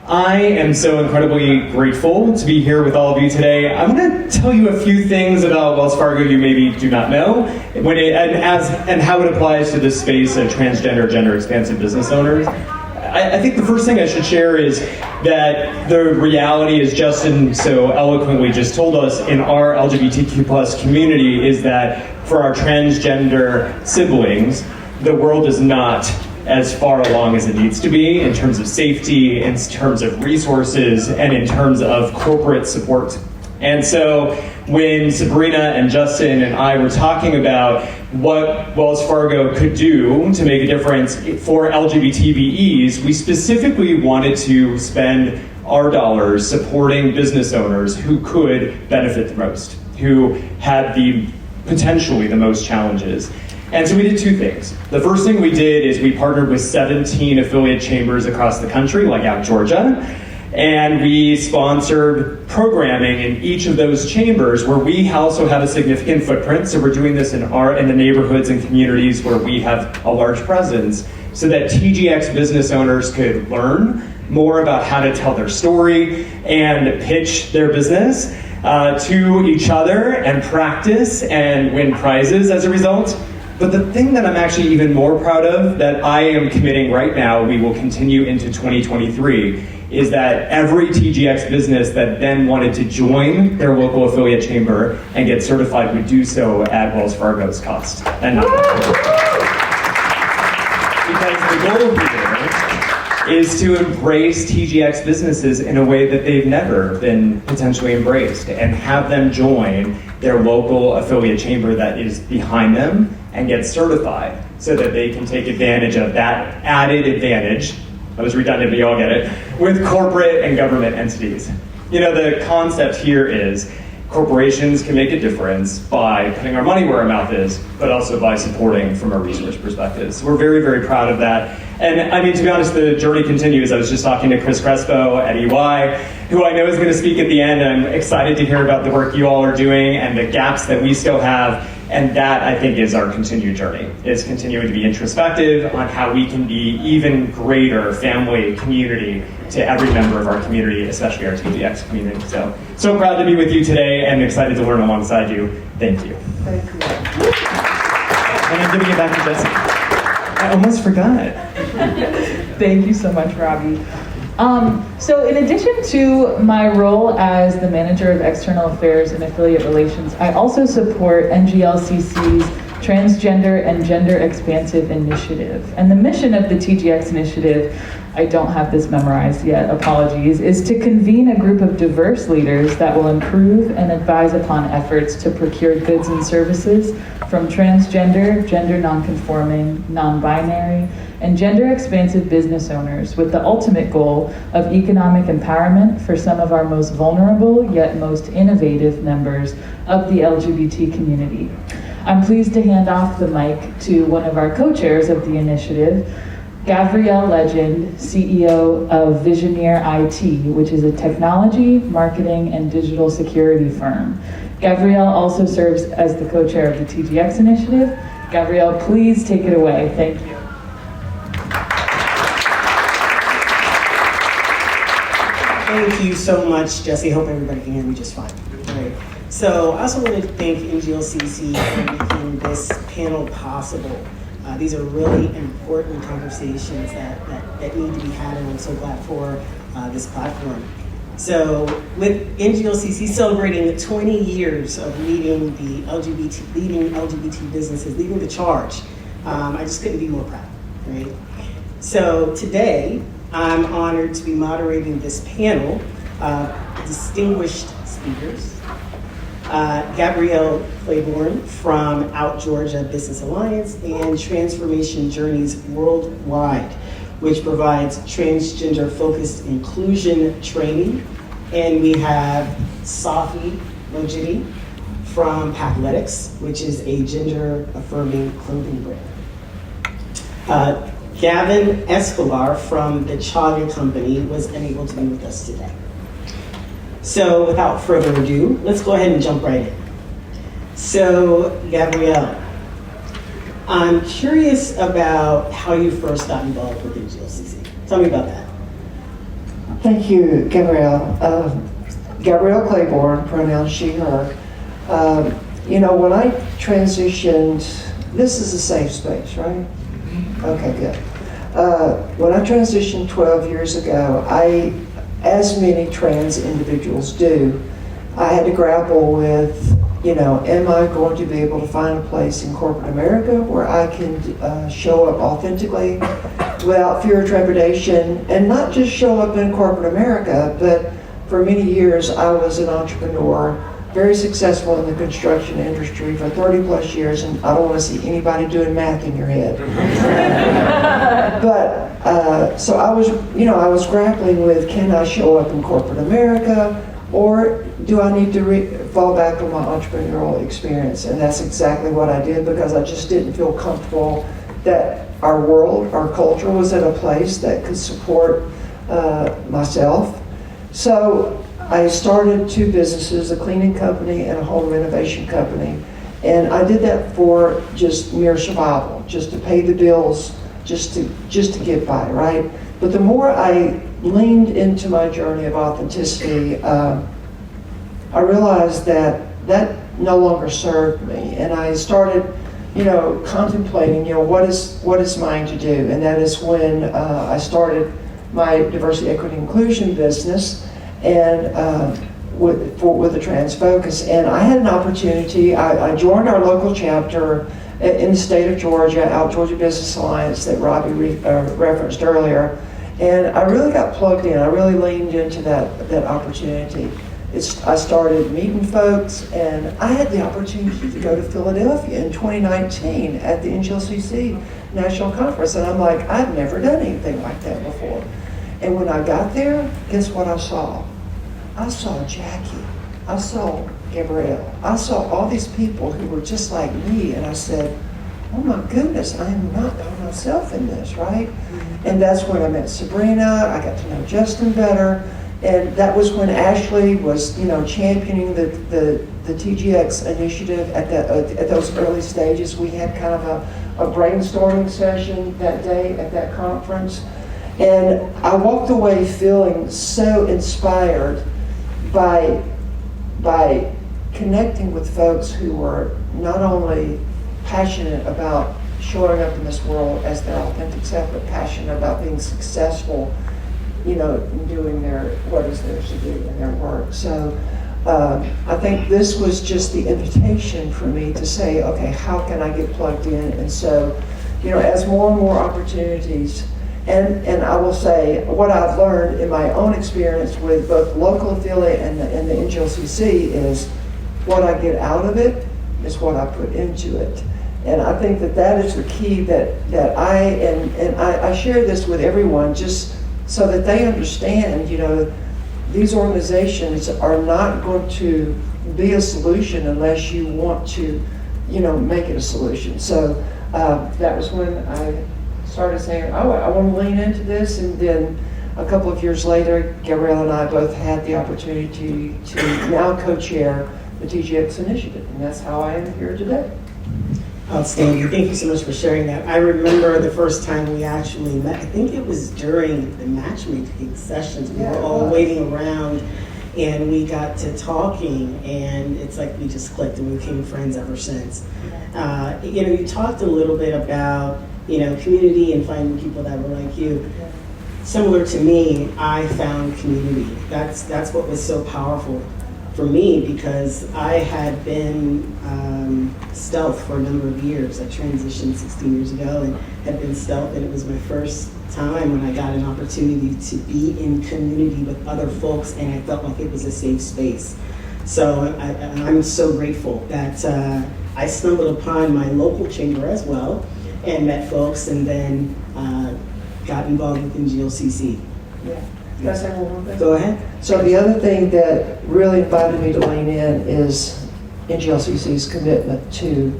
I am so incredibly grateful to be here with all of you today. I'm going to tell you a few things about Wells Fargo you maybe do not know, and how it applies to this space of transgender, gender-expansive business owners. I think the first thing I should share is that the reality, as Justin so eloquently just told us, in our LGBTQ plus community is that for our transgender siblings, the world is not as far along as it needs to be in terms of safety, in terms of resources, and in terms of corporate support. And so when Sabrina and Justin and I were talking about what Wells Fargo could do to make a difference for LGBTBEs, we specifically wanted to spend our dollars supporting business owners who could benefit the most, who had potentially the most challenges. And so we did two things. The first thing we did is we partnered with 17 affiliate chambers across the country, like out Georgia, and we sponsored programming in each of those chambers where we also have a significant footprint. So we're doing this in the neighborhoods and communities where we have a large presence, so that TGX business owners could learn more about how to tell their story and pitch their business to each other and practice and win prizes as a result. But the thing that I'm actually even more proud of, that I am committing right now, we will continue into 2023, is that every TGX business that then wanted to join their local affiliate chamber and get certified would do so at Wells Fargo's cost. And not because the goal here is to embrace TGX businesses in a way that they've never been potentially embraced, and have them join their local affiliate chamber that is behind them and get certified, so that they can take advantage of that added advantage. That was redundant, but you all get it, with corporate and government entities. You know, the concept here is corporations can make a difference by putting our money where our mouth is, but also by supporting from a resource perspective. So we're very, very proud of that. And I mean, to be honest, the journey continues. I was just talking to Chris Crespo at EY, who I know is going to speak at the end. I'm excited to hear about the work you all are doing and the gaps that we still have. And that, I think, is our continued journey. It's continuing to be introspective on how we can be even greater family, community to every member of our community, especially our TGX community. So proud to be with you today and excited to learn alongside you. Thank you. Thank you. And I'm giving it back to Jesse. I almost forgot. Thank you so much, Robbie. So in addition to my role as the Manager of External Affairs and Affiliate Relations, I also support NGLCC's Transgender and Gender Expansive Initiative. And the mission of the TGX initiative, I don't have this memorized yet, apologies, is to convene a group of diverse leaders that will improve and advise upon efforts to procure goods and services from transgender, gender nonconforming, non-binary, and gender-expansive business owners, with the ultimate goal of economic empowerment for some of our most vulnerable yet most innovative members of the LGBT community. I'm pleased to hand off the mic to one of our co-chairs of the initiative, Gabrielle Legend, CEO of Visioneer IT, which is a technology, marketing, and digital security firm. Gabrielle also serves as the co-chair of the TGX initiative. Gabrielle, please take it away. Thank you. Thank you so much, Jesse. Hope everybody can hear me just fine. All right. So I also want to thank NGLCC for making this panel possible. These are really important conversations that need to be had, and I'm so glad for this platform. So with NGLCC celebrating 20 years of leading LGBT businesses, leading the charge, I just couldn't be more proud, right? So today, I'm honored to be moderating this panel of distinguished speakers. Gabrielle Claiborne from Out Georgia Business Alliance and Transformation Journeys Worldwide, which provides transgender-focused inclusion training. And we have Safi Mojidi from Packletics, which is a gender-affirming clothing brand. Gavin Escobar from the Chaga Company was unable to be with us today. So without further ado, let's go ahead and jump right in. So Gabrielle, I'm curious about how you first got involved with NGLCC. Tell me about that. Thank you, Gabrielle. Gabrielle Claiborne, pronoun she, her. When I transitioned, this is a safe space, right? Okay, good. When I transitioned 12 years ago, as many trans individuals do, I had to grapple with, am I going to be able to find a place in corporate America where I can show up authentically without fear or trepidation, and not just show up in corporate America, but for many years I was an entrepreneur, very successful in the construction industry for 30 plus years, and I don't want to see anybody doing math in your head. But so I was grappling with, can I show up in corporate America, or do I need to fall back on my entrepreneurial experience? And that's exactly what I did, because I just didn't feel comfortable that our world, our culture was at a place that could support myself. So I started two businesses, a cleaning company and a home renovation company. And I did that for just mere survival, just to pay the bills, just to get by, right? But the more I leaned into my journey of authenticity, I realized that no longer served me. And I started, contemplating, what is mine to do? And that is when I started my diversity, equity, inclusion business, and with a trans focus. And I had an opportunity. I joined our local chapter in the state of Georgia, Georgia Business Alliance, that Robbie referenced earlier. And I really got plugged in. I really leaned into that opportunity. I started meeting folks, and I had the opportunity to go to Philadelphia in 2019 at the NGLCC National Conference. And I'm like, I've never done anything like that before. And when I got there, guess what I saw? I saw Jackie. I saw Gabrielle. I saw all these people who were just like me. And I said, oh my goodness, I am not by myself in this, right? And that's when I met Sabrina. I got to know Justin better. And that was when Ashley was, championing the TGX initiative at those early stages. We had kind of a brainstorming session that day at that conference. And I walked away feeling so inspired by connecting with folks who were not only passionate about showing up in this world as their authentic self, but passionate about being successful, in doing what is theirs to do in their work. So I think this was just the invitation for me to say, okay, how can I get plugged in? And so, as more and more opportunities, and I will say what I've learned in my own experience with both local affiliate and the NGLCC is what I get out of it is what I put into it. And I think that is the key that I share this with everyone just so that they understand, these organizations are not going to be a solution unless you want to, make it a solution. So that was when I started saying, I want to lean into this. And then a couple of years later, Gabrielle and I both had the opportunity to now co-chair the TGX initiative. And that's how I am here today. Outstanding. Thank you so much for sharing that. I remember the first time we actually met. I think it was during the matchmaking sessions. We were all waiting around, and we got to talking, and it's like we just clicked, and we became friends ever since. You talked a little bit about community and finding people that were like you. Similar to me, I found community. That's what was so powerful for me, because I had been stealth for a number of years. I transitioned 16 years ago and had been stealth, and it was my first time when I got an opportunity to be in community with other folks, and I felt like it was a safe space. So I'm so grateful that I stumbled upon my local chamber as well and met folks, and then got involved with NGLCC. Yeah. Can I say one more thing? Go ahead. So the other thing that really invited me to lean in is NGLCC's commitment to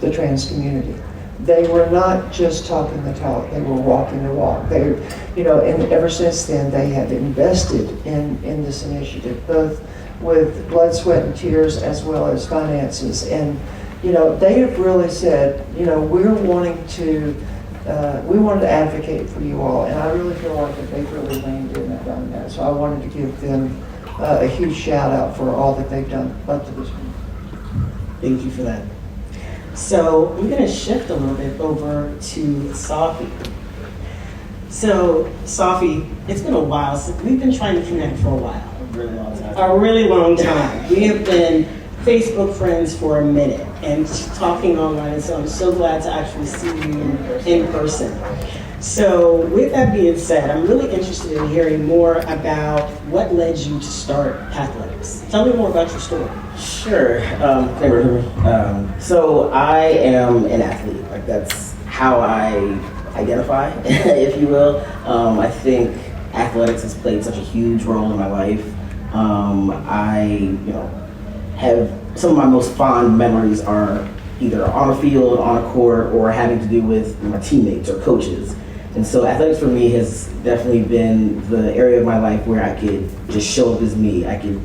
the trans community. They were not just talking the talk, they were walking the walk. And ever since then, they have invested in this initiative, both with blood, sweat, and tears, as well as finances. And, they have really said, we wanted to advocate for you all, and I really feel like that they've really leaned in that on that. So I wanted to give them a huge shout out for all that they've done up to this point. Thank you for that. So I'm going to shift a little bit over to Safi. So Safi, it's been a while since we've been trying to connect for a while. A really long time. A really long time. We have been Facebook friends for a minute and talking online, and so I'm so glad to actually see you in person. So with that being said, I'm really interested in hearing more about what led you to start athletics. Tell me more about your story. Sure. So I am an athlete. Like, that's how I identify, if you will. I think athletics has played such a huge role in my life. I, have some of my most fond memories are either on a field, on a court, or having to do with my teammates or coaches. And so athletics for me has definitely been the area of my life where I could just show up as me. I could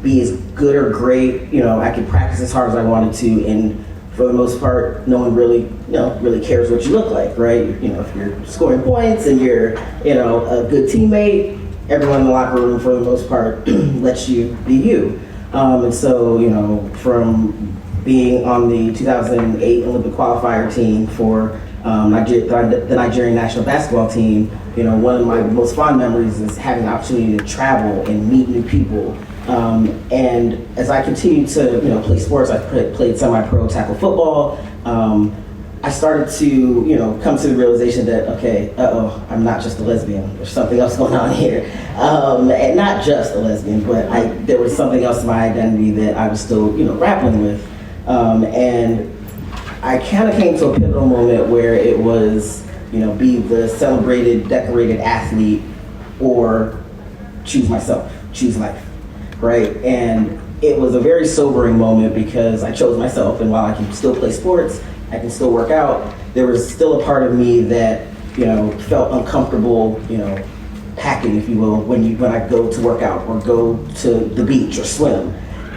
be as good or great, I could practice as hard as I wanted to, and for the most part, no one really, really cares what you look like, right? If you're scoring points and you're, a good teammate, everyone in the locker room, for the most part, lets you be you. And so, from being on the 2008 Olympic qualifier team for the Nigerian national basketball team, one of my most fond memories is having the opportunity to travel and meet new people. And as I continued to, play sports, I played semi-pro tackle football. I started to, come to the realization that, okay, I'm not just a lesbian. There's something else going on here. And not just a lesbian, but there was something else in my identity that I was still, grappling with. And I kind of came to a pivotal moment where it was, be the celebrated, decorated athlete, or choose myself, choose life, right? And it was a very sobering moment because I chose myself, and while I can still play sports, I can still work out, there was still a part of me that, felt uncomfortable, packing, if you will, when I go to work out or go to the beach or swim.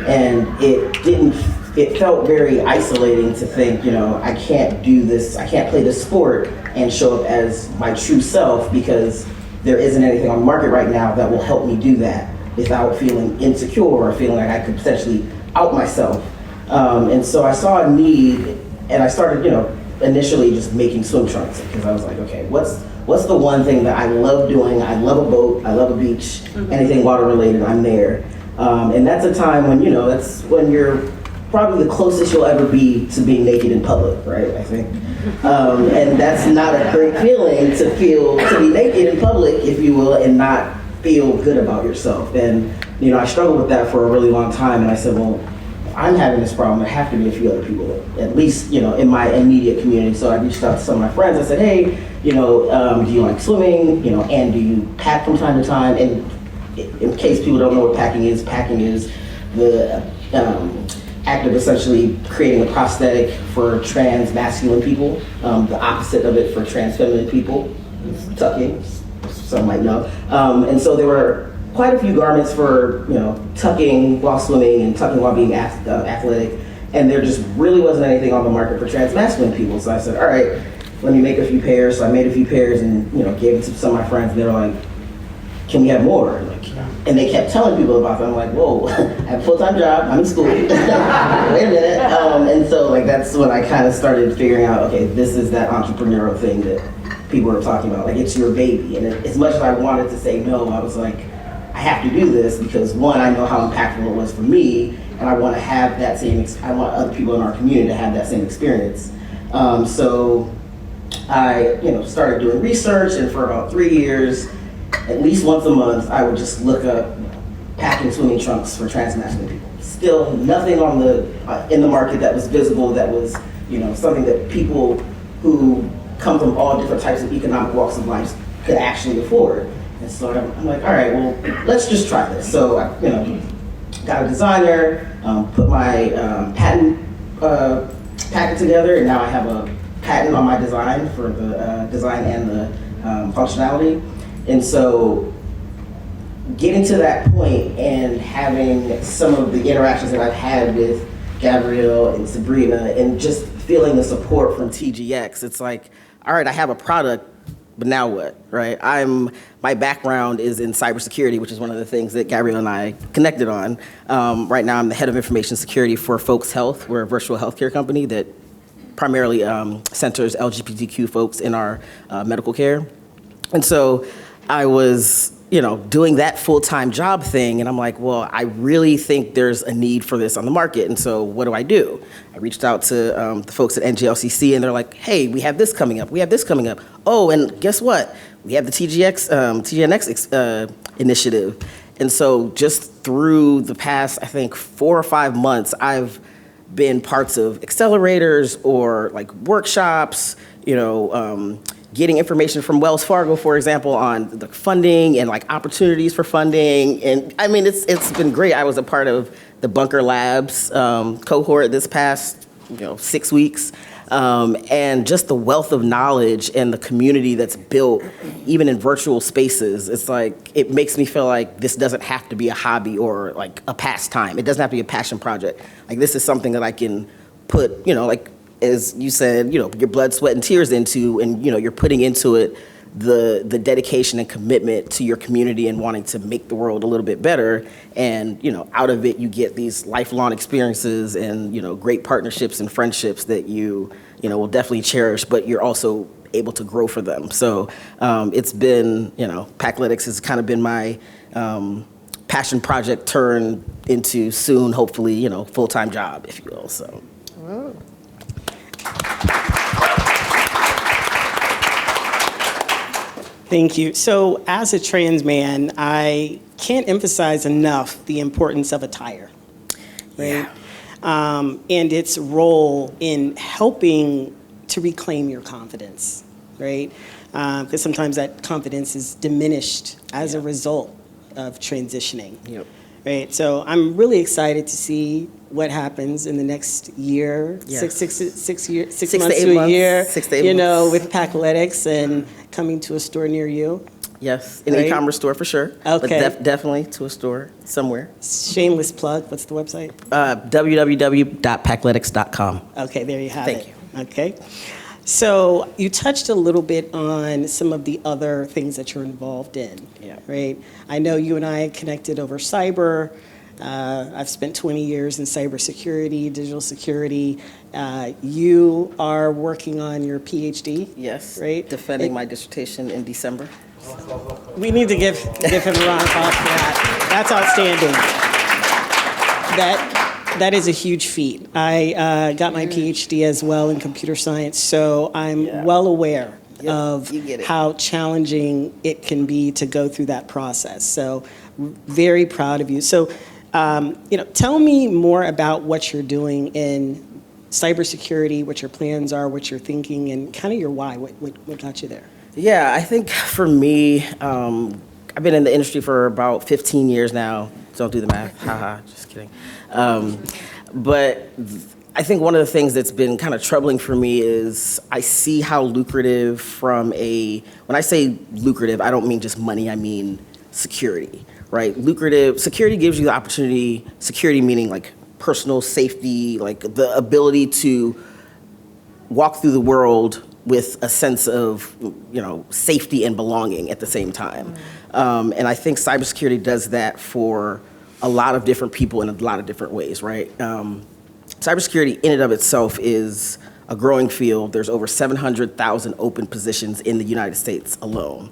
And it felt very isolating to think, I can't do this, I can't play this sport and show up as my true self because there isn't anything on the market right now that will help me do that without feeling insecure or feeling like I could potentially out myself. And so I saw a need, and I started, initially just making swim trunks because I was like, okay, what's the one thing that I love doing? I love a boat, I love a beach, anything water related, I'm there. And that's a time when, that's when you're probably the closest you'll ever be to being naked in public, right, I think. And that's not a great feeling to be naked in public, if you will, and not feel good about yourself. And, I struggled with that for a really long time, and I said, well, if I'm having this problem, there have to be a few other people, at least, in my immediate community. So I reached out to some of my friends. I said, hey, do you like swimming? And do you pack from time to time? And in case people don't know what packing is the act of essentially creating a prosthetic for trans masculine people, the opposite of it for trans feminine people, tucking, some might know. And so there were quite a few garments for, tucking while swimming and tucking while being athletic, and there just really wasn't anything on the market for trans masculine people. So I said, all right, let me make a few pairs. So I made a few pairs and, gave it to some of my friends, and they were like, can we have more? And they kept telling people about them. I'm like, whoa, I have a full-time job, I'm in school. Wait a minute. And so that's when I kind of started figuring out, okay, this is that entrepreneurial thing that people were talking about. Like, it's your baby. And as much as I wanted to say no, I was like, I have to do this because, one, I know how impactful it was for me, and I want to have that I want other people in our community to have that same experience. So I, started doing research, and for about 3 years, at least once a month, I would just look up packing swimming trunks for trans masculine people. Still nothing on in the market that was visible, that was, something that people who come from all different types of economic walks of life could actually afford. And so I'm like, all right, well, let's just try this. So I, got a designer, put my patent packet together, and now I have a patent on my design for the design and the functionality. And so getting to that point and having some of the interactions that I've had with Gabrielle and Sabrina and just feeling the support from TGX, it's like, all right, I have a product, but now what, right? My background is in cybersecurity, which is one of the things that Gabrielle and I connected on. Right now, I'm the head of information security for Folks Health. We're a virtual healthcare company that primarily centers LGBTQ folks in our medical care. And so I was, doing that full-time job thing, and I'm like, well, I really think there's a need for this on the market, and so what do? I reached out to the folks at NGLCC, and they're like, hey, we have this coming up, Oh, and guess what? We have the TGX initiative. And so just through the past, I think, 4 or 5 months, I've been parts of accelerators or like workshops, getting information from Wells Fargo, for example, on the funding and like opportunities for funding. And I mean, it's been great. I was a part of the Bunker Labs cohort this past 6 weeks. And just the wealth of knowledge and the community that's built, even in virtual spaces, it's like, it makes me feel like this doesn't have to be a hobby or like a pastime. It doesn't have to be a passion project. Like, this is something that I can put, like, as you said, your blood, sweat, and tears into, and you're putting into it the dedication and commitment to your community and wanting to make the world a little bit better. And out of it, you get these lifelong experiences and great partnerships and friendships that you will definitely cherish, but you're also able to grow for them. So it's been, Pacletics has kind of been my passion project turned into soon, hopefully, full-time job, if you will. So. Oh. Thank you. So as a trans man, I can't emphasize enough the importance of attire, right? Yeah. And its role in helping to reclaim your confidence, right? Because sometimes that confidence is diminished as a result of transitioning. Yep. Right, so I'm really excited to see what happens in the next year, Yes. 6 months to to 8 a months. year, 6 to 8 months. with Pacletics and coming to a store near you. Yes, an Right. e-commerce store for sure. Okay. But definitely to a store somewhere. Shameless plug, what's the website? www.pacletics.com. Okay, there you have Thank it. Okay. So you touched a little bit on some of the other things that you're involved in, Yeah. right? I know you and I connected over cyber. I've spent 20 years in cybersecurity, digital security. You are working on your PhD. Yes. Right? Defending my dissertation in December. We need to give him a round of applause for that. That's outstanding. That is a huge feat. I got my PhD as well in computer science, so I'm well aware of you get it. how challenging it can be to go through that process. So very proud of you. So, tell me more about what you're doing in cybersecurity, what your plans are, what you're thinking, and kind of your why. What got you there? Yeah, I think for me, I've been in the industry for about 15 years now. Don't do the math. Haha, just kidding. But I think one of the things that's been kind of troubling for me is I see how lucrative when I say lucrative, I don't mean just money, I mean security, right? Security gives you the opportunity, security meaning like personal safety, like the ability to walk through the world with a sense of, safety and belonging at the same time. And I think cybersecurity does that for a lot of different people in a lot of different ways, right? Cybersecurity in and of itself is a growing field. There's over 700,000 open positions in the United States alone.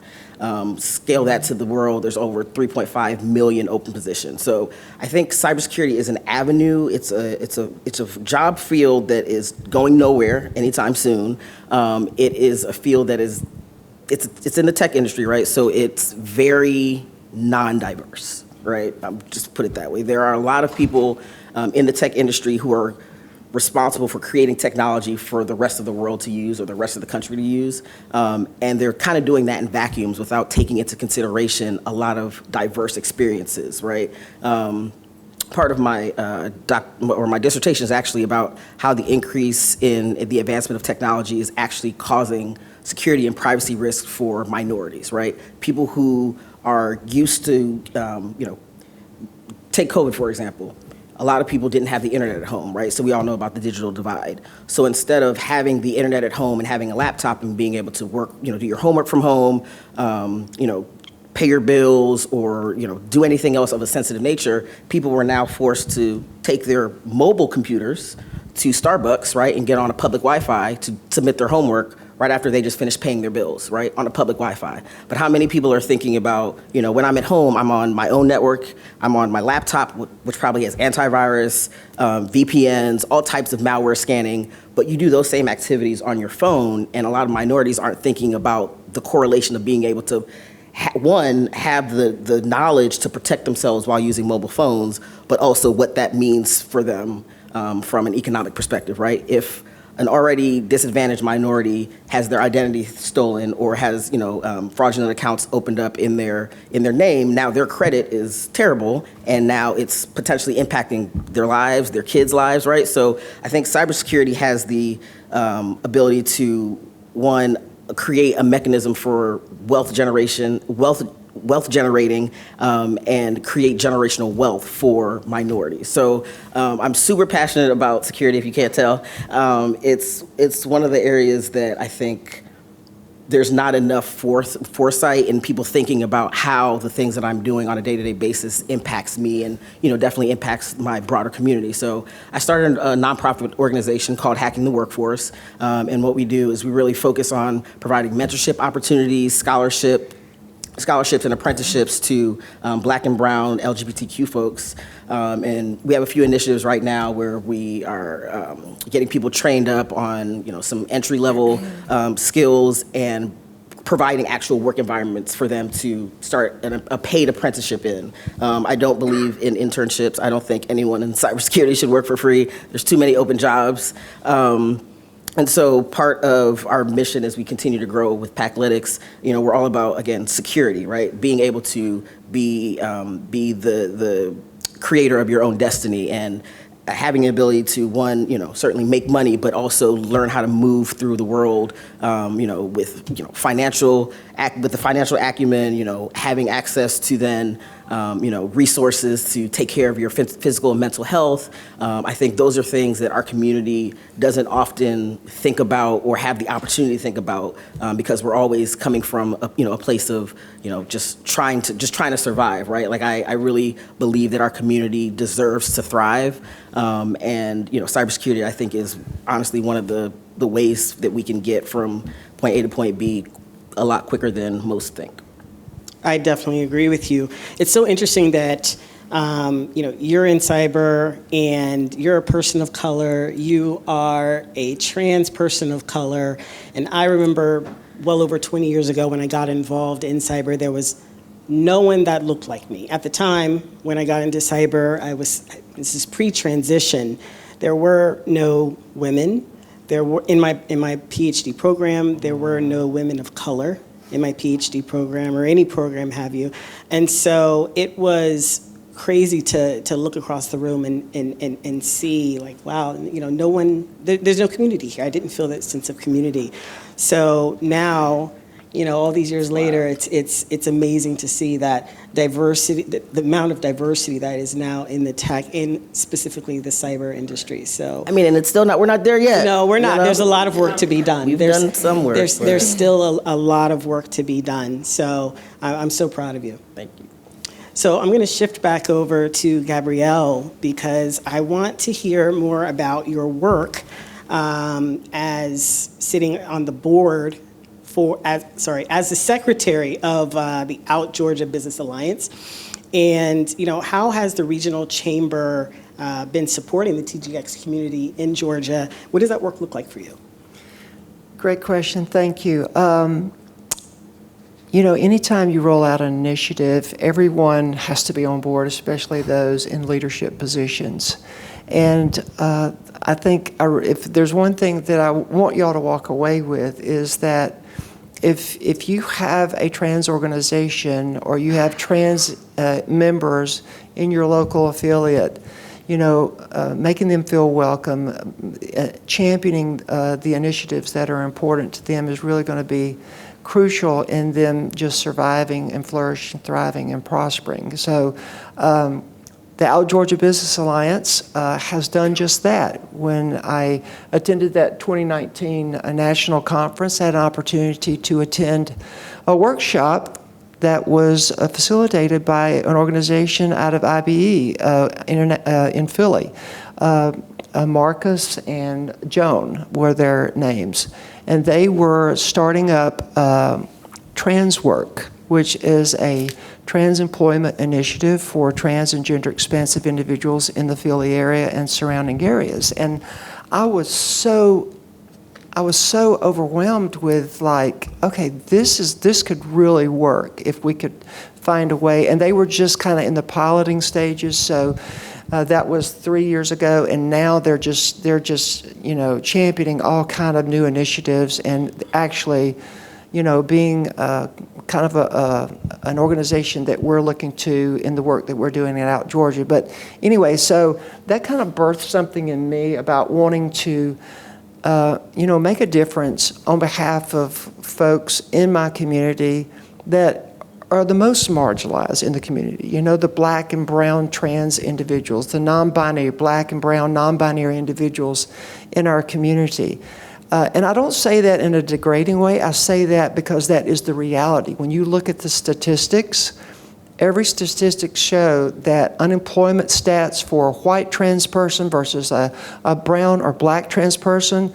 Scale that to the world, there's over 3.5 million open positions. So I think cybersecurity is an avenue. It's a job field that is going nowhere anytime soon. It is a field that it's in the tech industry, right? So it's very non-diverse, right? Just put it that way. There are a lot of people in the tech industry who are responsible for creating technology for the rest of the world to use or the rest of the country to use. And they're kind of doing that in vacuums without taking into consideration a lot of diverse experiences, right? Part of my my dissertation is actually about how the increase in the advancement of technology is actually causing security and privacy risks for minorities, right? People who are used to, take COVID, for example. a lot of people didn't have the internet at home, right? So we all know about the digital divide. So instead of having the internet at home and having a laptop and being able to work, do your homework from home, pay your bills or, do anything else of a sensitive nature, people were now forced to take their mobile computers to Starbucks, right, and get on a public Wi-Fi to submit their homework right after they just finished paying their bills, right, on a public Wi-Fi. But how many people are thinking about, when I'm at home, I'm on my own network, I'm on my laptop, which probably has antivirus, VPNs, all types of malware scanning, but you do those same activities on your phone, and a lot of minorities aren't thinking about the correlation of being able to have the knowledge to protect themselves while using mobile phones, but also what that means for them from an economic perspective, right? If an already disadvantaged minority has their identity stolen or has fraudulent accounts opened up in their name, now their credit is terrible, and now it's potentially impacting their lives, their kids' lives, right? So I think cybersecurity has the ability to, one, create a mechanism for wealth generating, and create generational wealth for minorities. So I'm super passionate about security, if you can't tell. It's one of the areas that I think there's not enough foresight in people thinking about how the things that I'm doing on a day-to-day basis impacts me and definitely impacts my broader community. So I started a nonprofit organization called Hacking the Workforce, and what we do is we really focus on providing mentorship opportunities, scholarships and apprenticeships to Black and Brown LGBTQ folks. And we have a few initiatives right now where we are getting people trained up on some entry-level skills and providing actual work environments for them to start a paid apprenticeship in. I don't believe in internships. I don't think anyone in cybersecurity should work for free. There's too many open jobs. And so part of our mission as we continue to grow with Paclytics, we're all about, again, security, right? Being able to be the creator of your own destiny and having the ability to, one, certainly make money, but also learn how to move through the world, with the financial acumen, having access to then, resources to take care of your physical and mental health. I think those are things that our community doesn't often think about or have the opportunity to think about, because we're always coming from a place of, just trying to survive, right? Like I really believe that our community deserves to thrive. And cybersecurity, I think, is honestly one of the ways that we can get from point A to point B a lot quicker than most think. I definitely agree with you. It's so interesting that you're in cyber and you're a person of color. You are a trans person of color, and I remember well over 20 years ago when I got involved in cyber, there was no one that looked like me. At the time when I got into cyber, this is pre-transition. There were no women. There were in my PhD program, there were no women of color in my PhD program or any program have you. And so it was crazy to look across the room and see like, wow, no one, there's no community here. I didn't feel that sense of community. So now, all these years later, it's amazing to see that diversity, the amount of diversity that is now in the tech, in specifically the cyber industry. So and it's still not. We're not there yet. No, we're not. There's a lot of work to be done. We've done some work. There's still a lot of work to be done. So I'm so proud of you. Thank you. So I'm going to shift back over to Gabrielle because I want to hear more about your work as sitting on the board as the secretary of the Out Georgia Business Alliance. And, how has the regional chamber been supporting the TGX community in Georgia? What does that work look like for you? Great question, thank you. Anytime you roll out an initiative, everyone has to be on board, especially those in leadership positions. And I think if there's one thing that I want y'all to walk away with is that if you have a trans organization or you have trans members in your local affiliate, making them feel welcome, championing the initiatives that are important to them is really going to be crucial in them just surviving and flourishing, thriving, and prospering. So the Out Georgia Business Alliance has done just that. When I attended that 2019 national conference, I had an opportunity to attend a workshop that was facilitated by an organization out of IBE in Philly. Marcus and Joan were their names. And they were starting up TransWork, which is a trans employment initiative for trans and gender expansive individuals in the Philly area and surrounding areas. And I was so overwhelmed with, like, okay, this could really work if we could find a way. And they were just kind of in the piloting stages, so that was 3 years ago, and now they're just championing all kind of new initiatives and actually, being kind of an organization that we're looking to in the work that we're doing at Out Georgia. But anyway, so that kind of birthed something in me about wanting to make a difference on behalf of folks in my community that are the most marginalized in the community. The black and brown trans individuals, the non-binary black and brown non-binary individuals in our community. And I don't say that in a degrading way. I say that because that is the reality. When you look at the statistics, every statistic show that unemployment stats for a white trans person versus a brown or black trans person,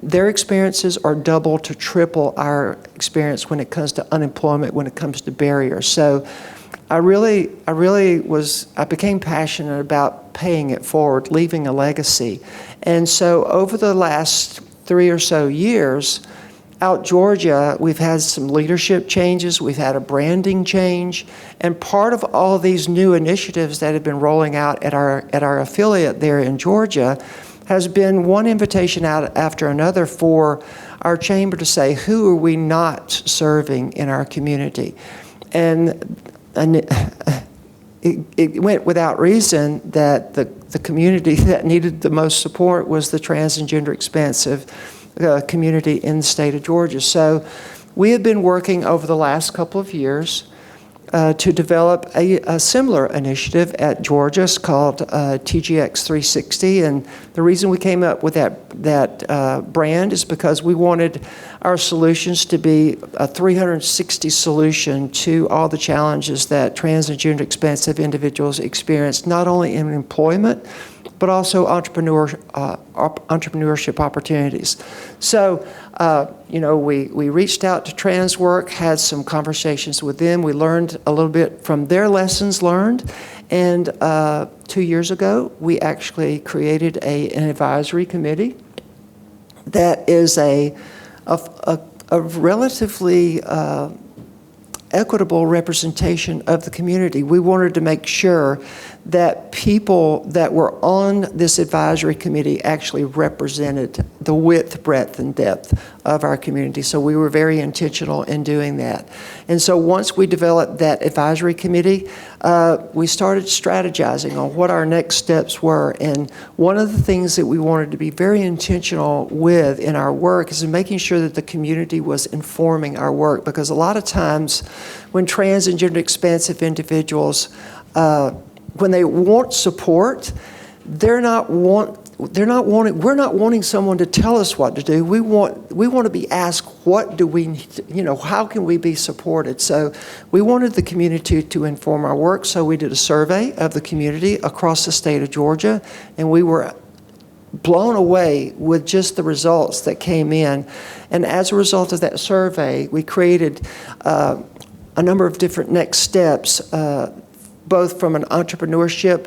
their experiences are double to triple our experience when it comes to unemployment, when it comes to barriers. So I became passionate about paying it forward, leaving a legacy. And so over the last 3 or so years, Out Georgia, we've had some leadership changes, we've had a branding change, and part of all these new initiatives that have been rolling out at our affiliate there in Georgia has been one invitation out after another for our chamber to say, who are we not serving in our community? And it went without reason that the community that needed the most support was the trans and gender expansive community in the state of Georgia. So we have been working over the last couple of years to develop a similar initiative at Georgia. It's called TGX 360, and the reason we came up with that brand is because we wanted our solutions to be a 360 solution to all the challenges that trans and gender expansive individuals experience, not only in employment, but also entrepreneurship opportunities. So, we reached out to TransWork, had some conversations with them. We learned a little bit from their lessons learned. And 2 years ago, we actually created an advisory committee that is a relatively equitable representation of the community. We wanted to make sure that people that were on this advisory committee actually represented the width, breadth, and depth of our community. So we were very intentional in doing that. And so once we developed that advisory committee, we started strategizing on what our next steps were. And one of the things that we wanted to be very intentional with in our work is in making sure that the community was informing our work, because a lot of times when trans and gender expansive individuals when they want support, we're not wanting someone to tell us what to do. We want to be asked, what do we need, how can we be supported? So we wanted the community to inform our work, so we did a survey of the community across the state of Georgia, and we were blown away with just the results that came in. And as a result of that survey, we created a number of different next steps, both from an entrepreneurship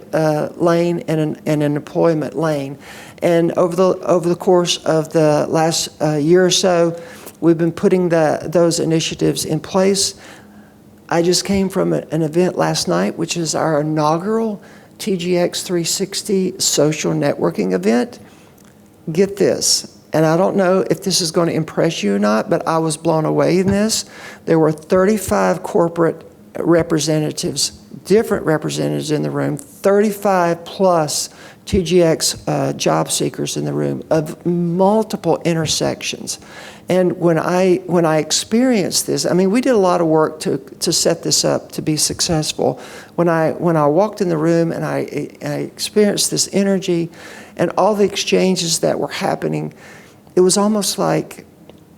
lane and an employment lane. And over the course of the last year or so, we've been putting those initiatives in place. I just came from an event last night, which is our inaugural TGX 360 social networking event. Get this, and I don't know if this is going to impress you or not, but I was blown away in this. There were 35 corporate representatives different representatives in the room, 35 plus TGX job seekers in the room of multiple intersections. And when I experienced this, I mean, we did a lot of work to set this up to be successful. When I walked in the room and I experienced this energy and all the exchanges that were happening, it was almost like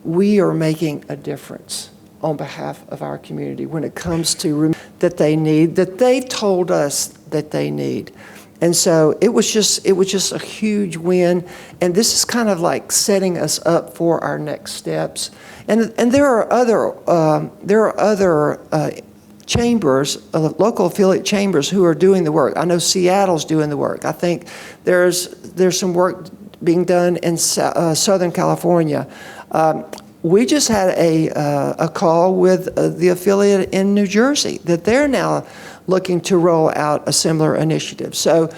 we are making a difference on behalf of our community when it comes to that they need, that they've told us that they need. And so it was just a huge win, and this is kind of like setting us up for our next steps. And there are other chambers, local affiliate chambers who are doing the work. I know Seattle's doing the work. I think there's some work being done in Southern California. We just had a call with the affiliate in New Jersey that they're now looking to roll out a similar initiative. So,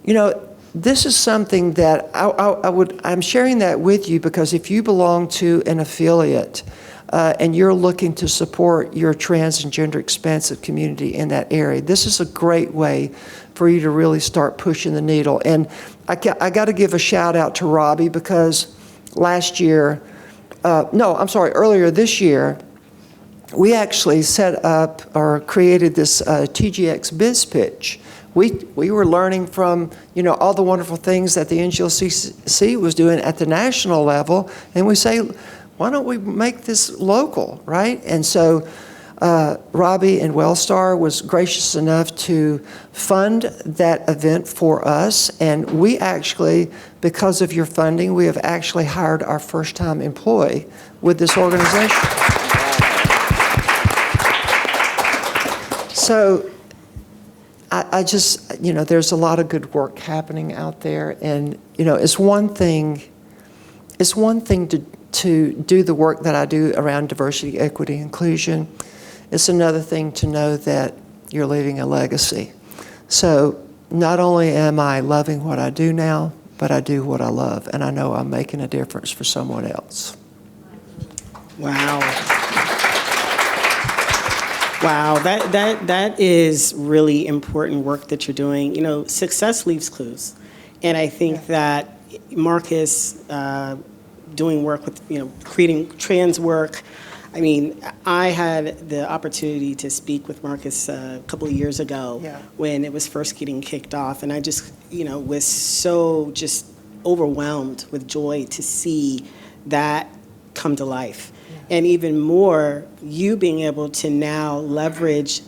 you know, this is something that I'm sharing that with you because if you belong to an affiliate and you're looking to support your trans and gender expansive community in that area, this is a great way for you to really start pushing the needle. And I got to give a shout out to Robbie because earlier this year, we actually set up or created this TGX Biz Pitch. We were learning from, you know, all the wonderful things that the NGLCC was doing at the national level, and we say, why don't we make this local, right? And so Robbie and Wellstar was gracious enough to fund that event for us, and we actually, because of your funding, we have actually hired our first-time employee with this organization. So I just, you know, there's a lot of good work happening out there, and, you know, it's one thing to do the work that I do around diversity, equity, inclusion. It's another thing to know that you're leaving a legacy. So not only am I loving what I do now, but I do what I love, and I know I'm making a difference for someone else. Wow. Wow, that is really important work that you're doing. You know, success leaves clues. And I think that Marcus doing work with, you know, creating trans work. I mean, I had the opportunity to speak with Marcus a couple of years ago when it was first getting kicked off. And I just, you know, was so just overwhelmed with joy to see that come to life. And even more, you being able to now leverage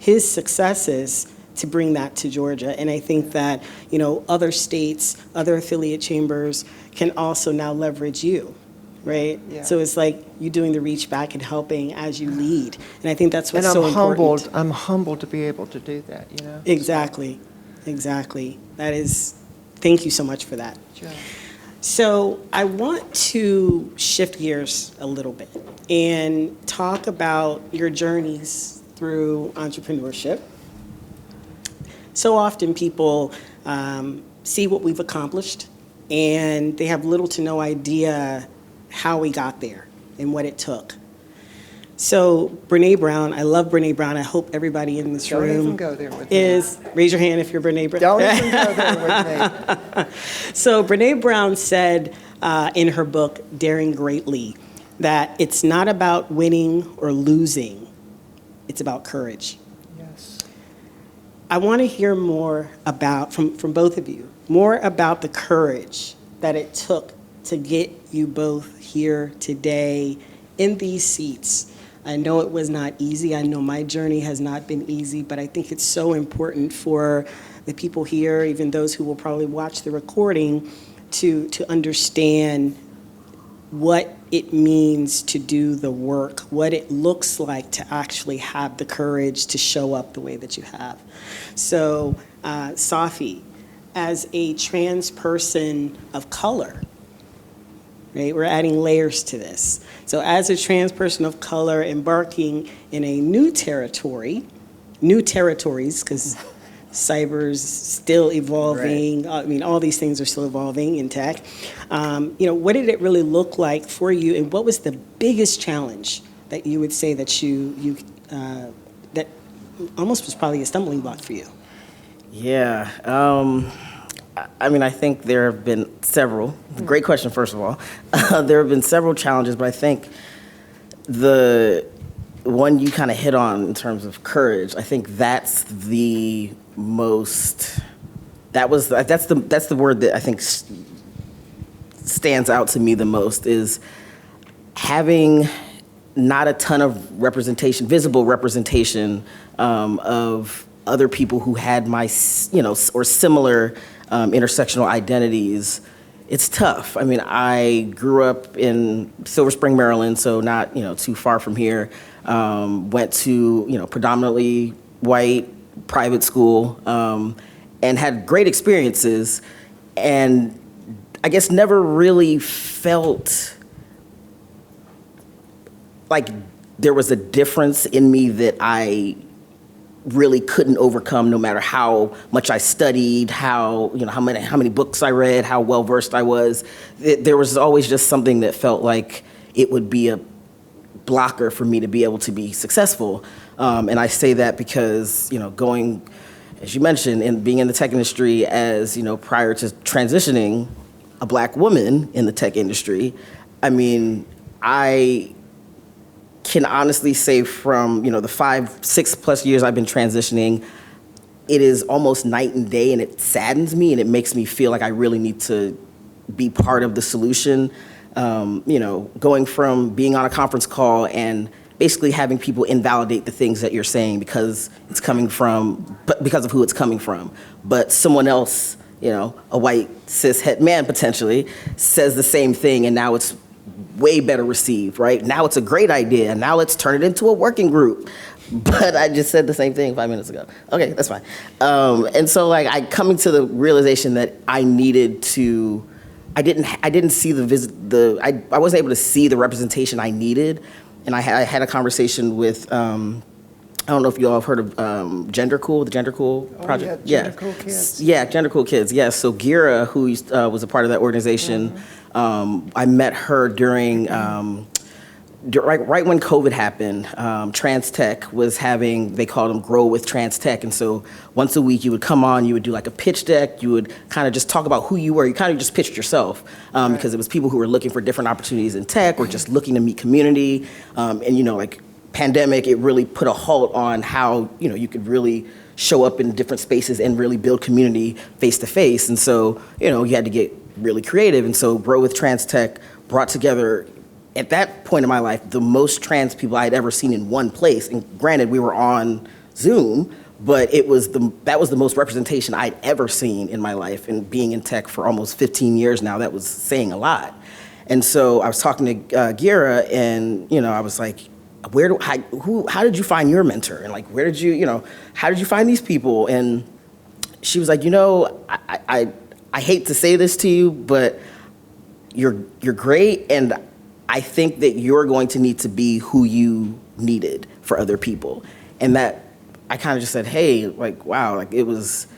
his successes to bring that to Georgia. And I think that, you know, other states, other affiliate chambers can also now leverage you, right? Yeah. So it's like you doing the reach back and helping as you lead. And I think that's what's so important. I'm humbled to be able to do that, you know? Exactly. That is, thank you so much for that. Sure. So I want to shift gears a little bit and talk about your journeys through entrepreneurship. So often people see what we've accomplished and they have little to no idea how we got there and what it took. So Brene Brown, I love Brene Brown. I hope everybody in this room even go there with raise your hand if you're Brene Brown. Don't even go there with me. So Brene Brown said in her book, Daring Greatly, that it's not about winning or losing, it's about courage. Yes. I want to hear more about, from both of you, more about the courage that it took to get you both here today in these seats. I know it was not easy. I know my journey has not been easy, but I think it's so important for the people here, even those who will probably watch the recording, to understand what it means to do the work, what it looks like to actually have the courage to show up the way that you have. So, Safi, as a trans person of color, right? We're adding layers to this. So as a trans person of color embarking in a new territories, because cyber's still evolving. Right. I mean, all these things are still evolving in tech. You know, what did it really look like for you, and what was the biggest challenge that you would say that almost was probably a stumbling block for you? Yeah. I mean, I think there have been several. Great question, first of all. There have been several challenges, but I think the one you kind of hit on in terms of courage, I think that's the most. That's the word that I think stands out to me the most, is having not a ton of representation, visible representation of other people who had my, or similar intersectional identities. It's tough. I mean, I grew up in Silver Spring, Maryland, so not, too far from here. Went to, predominantly white private school, and had great experiences, and I guess never really felt like there was a difference in me that I really couldn't overcome, no matter how much I studied, how many books I read, how well versed I was. There was always just something that felt like it would be a blocker for me to be able to be successful. And I say that because, going, as you mentioned, and being in the tech industry as, prior to transitioning, a Black woman in the tech industry, I mean, I can honestly say from, the 5-6+ years I've been transitioning, it is almost night and day, and it saddens me, and it makes me feel like I really need to be part of the solution. Going from being on a conference call and basically having people invalidate the things that you're saying because because of who it's coming from. But someone else, a white cis het man potentially, says the same thing, and now it's way better received, right? Now it's a great idea. Now let's turn it into a working group. But I just said the same thing 5 minutes ago. Okay, that's fine. And so I coming to the realization that I needed to, I didn't see I wasn't able to see the representation I needed. And I had a conversation with, I don't know if you all have heard of Gender Cool, the Gender Cool project. Yeah, Gender Cool Kids. Yeah, Gender Cool Kids. Yes. So Gira, who was a part of that organization, I met her during right when COVID happened. Trans Tech was having, they called them Grow with Trans Tech, and so once a week you would come on, you would do like a pitch deck. You would kind of just talk about who you were. You kind of just pitched yourself because it was people who were looking for different opportunities in tech or just looking to meet community, and pandemic, it really put a halt on how, you could really show up in different spaces and really build community face to face. And so, you had to get really creative. And so Grow with Trans Tech brought together, at that point in my life, the most trans people I had ever seen in one place. And granted, we were on Zoom, but that was the most representation I'd ever seen in my life. And being in tech for almost 15 years now, that was saying a lot. And so I was talking to Gira, and, I was like, how did you find your mentor? And where did you, how did you find these people? And she was like, I hate to say this to you, but you're great. And I think that you're going to need to be who you needed for other people. And that I kind of just said, hey, wow, it was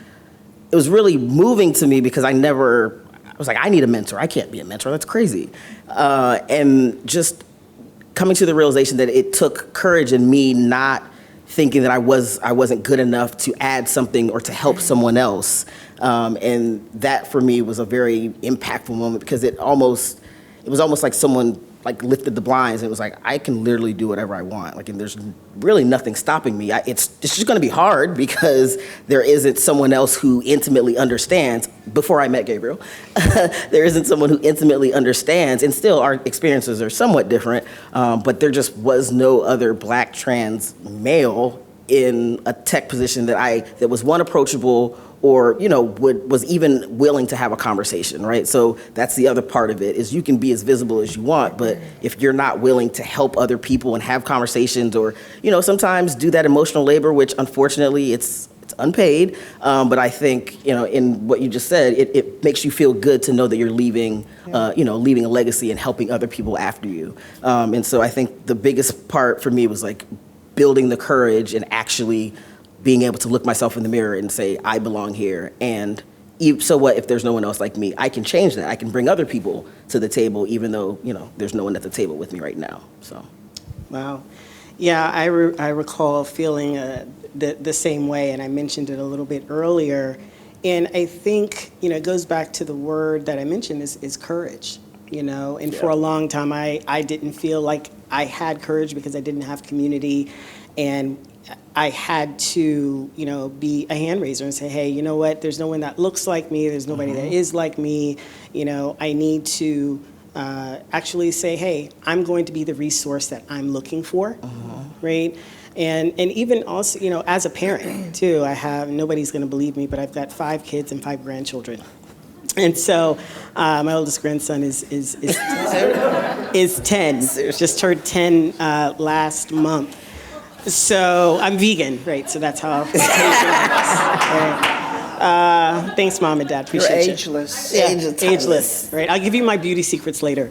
really moving to me because I was like, I need a mentor. I can't be a mentor. That's crazy. And just coming to the realization that it took courage in me not thinking that I wasn't good enough to add something or to help someone else. And that for me was a very impactful moment because it was almost like someone lifted the blinds and it was like, I can literally do whatever I want. And there's really nothing stopping me. It's just gonna be hard because there isn't someone else who intimately understands. Before I met Gabriel, there isn't someone who intimately understands, and still our experiences are somewhat different, but there just was no other Black trans male in a tech position that was approachable or was even willing to have a conversation, right? So that's the other part of it, is you can be as visible as you want, but if you're not willing to help other people and have conversations or sometimes do that emotional labor, which unfortunately it's unpaid, but I think in what you just said, it makes you feel good to know that you're leaving leaving a legacy and helping other people after you. And so I think the biggest part for me was building the courage and actually being able to look myself in the mirror and say, I belong here. And so what if there's no one else like me? I can change that. I can bring other people to the table, even though, there's no one at the table with me right now, so. Wow. Yeah, I recall feeling the same way, and I mentioned it a little bit earlier. And I think, it goes back to the word that I mentioned is courage, and for a long time I didn't feel like I had courage because I didn't have community, and I had to, be a hand raiser and say, hey, you know what, there's no one that looks like me, there's nobody that is like me, I need to actually say, hey, I'm going to be the resource that I'm looking for, right? And even also, as a parent too, nobody's going to believe me, but I've got 5 kids and 5 grandchildren. And so my oldest grandson is 10, just turned 10 last month. So I'm vegan, right? So that's how. Thanks, Mom and Dad. Appreciate You're you. ageless. Yeah, ageless. Right. I'll give you my beauty secrets later.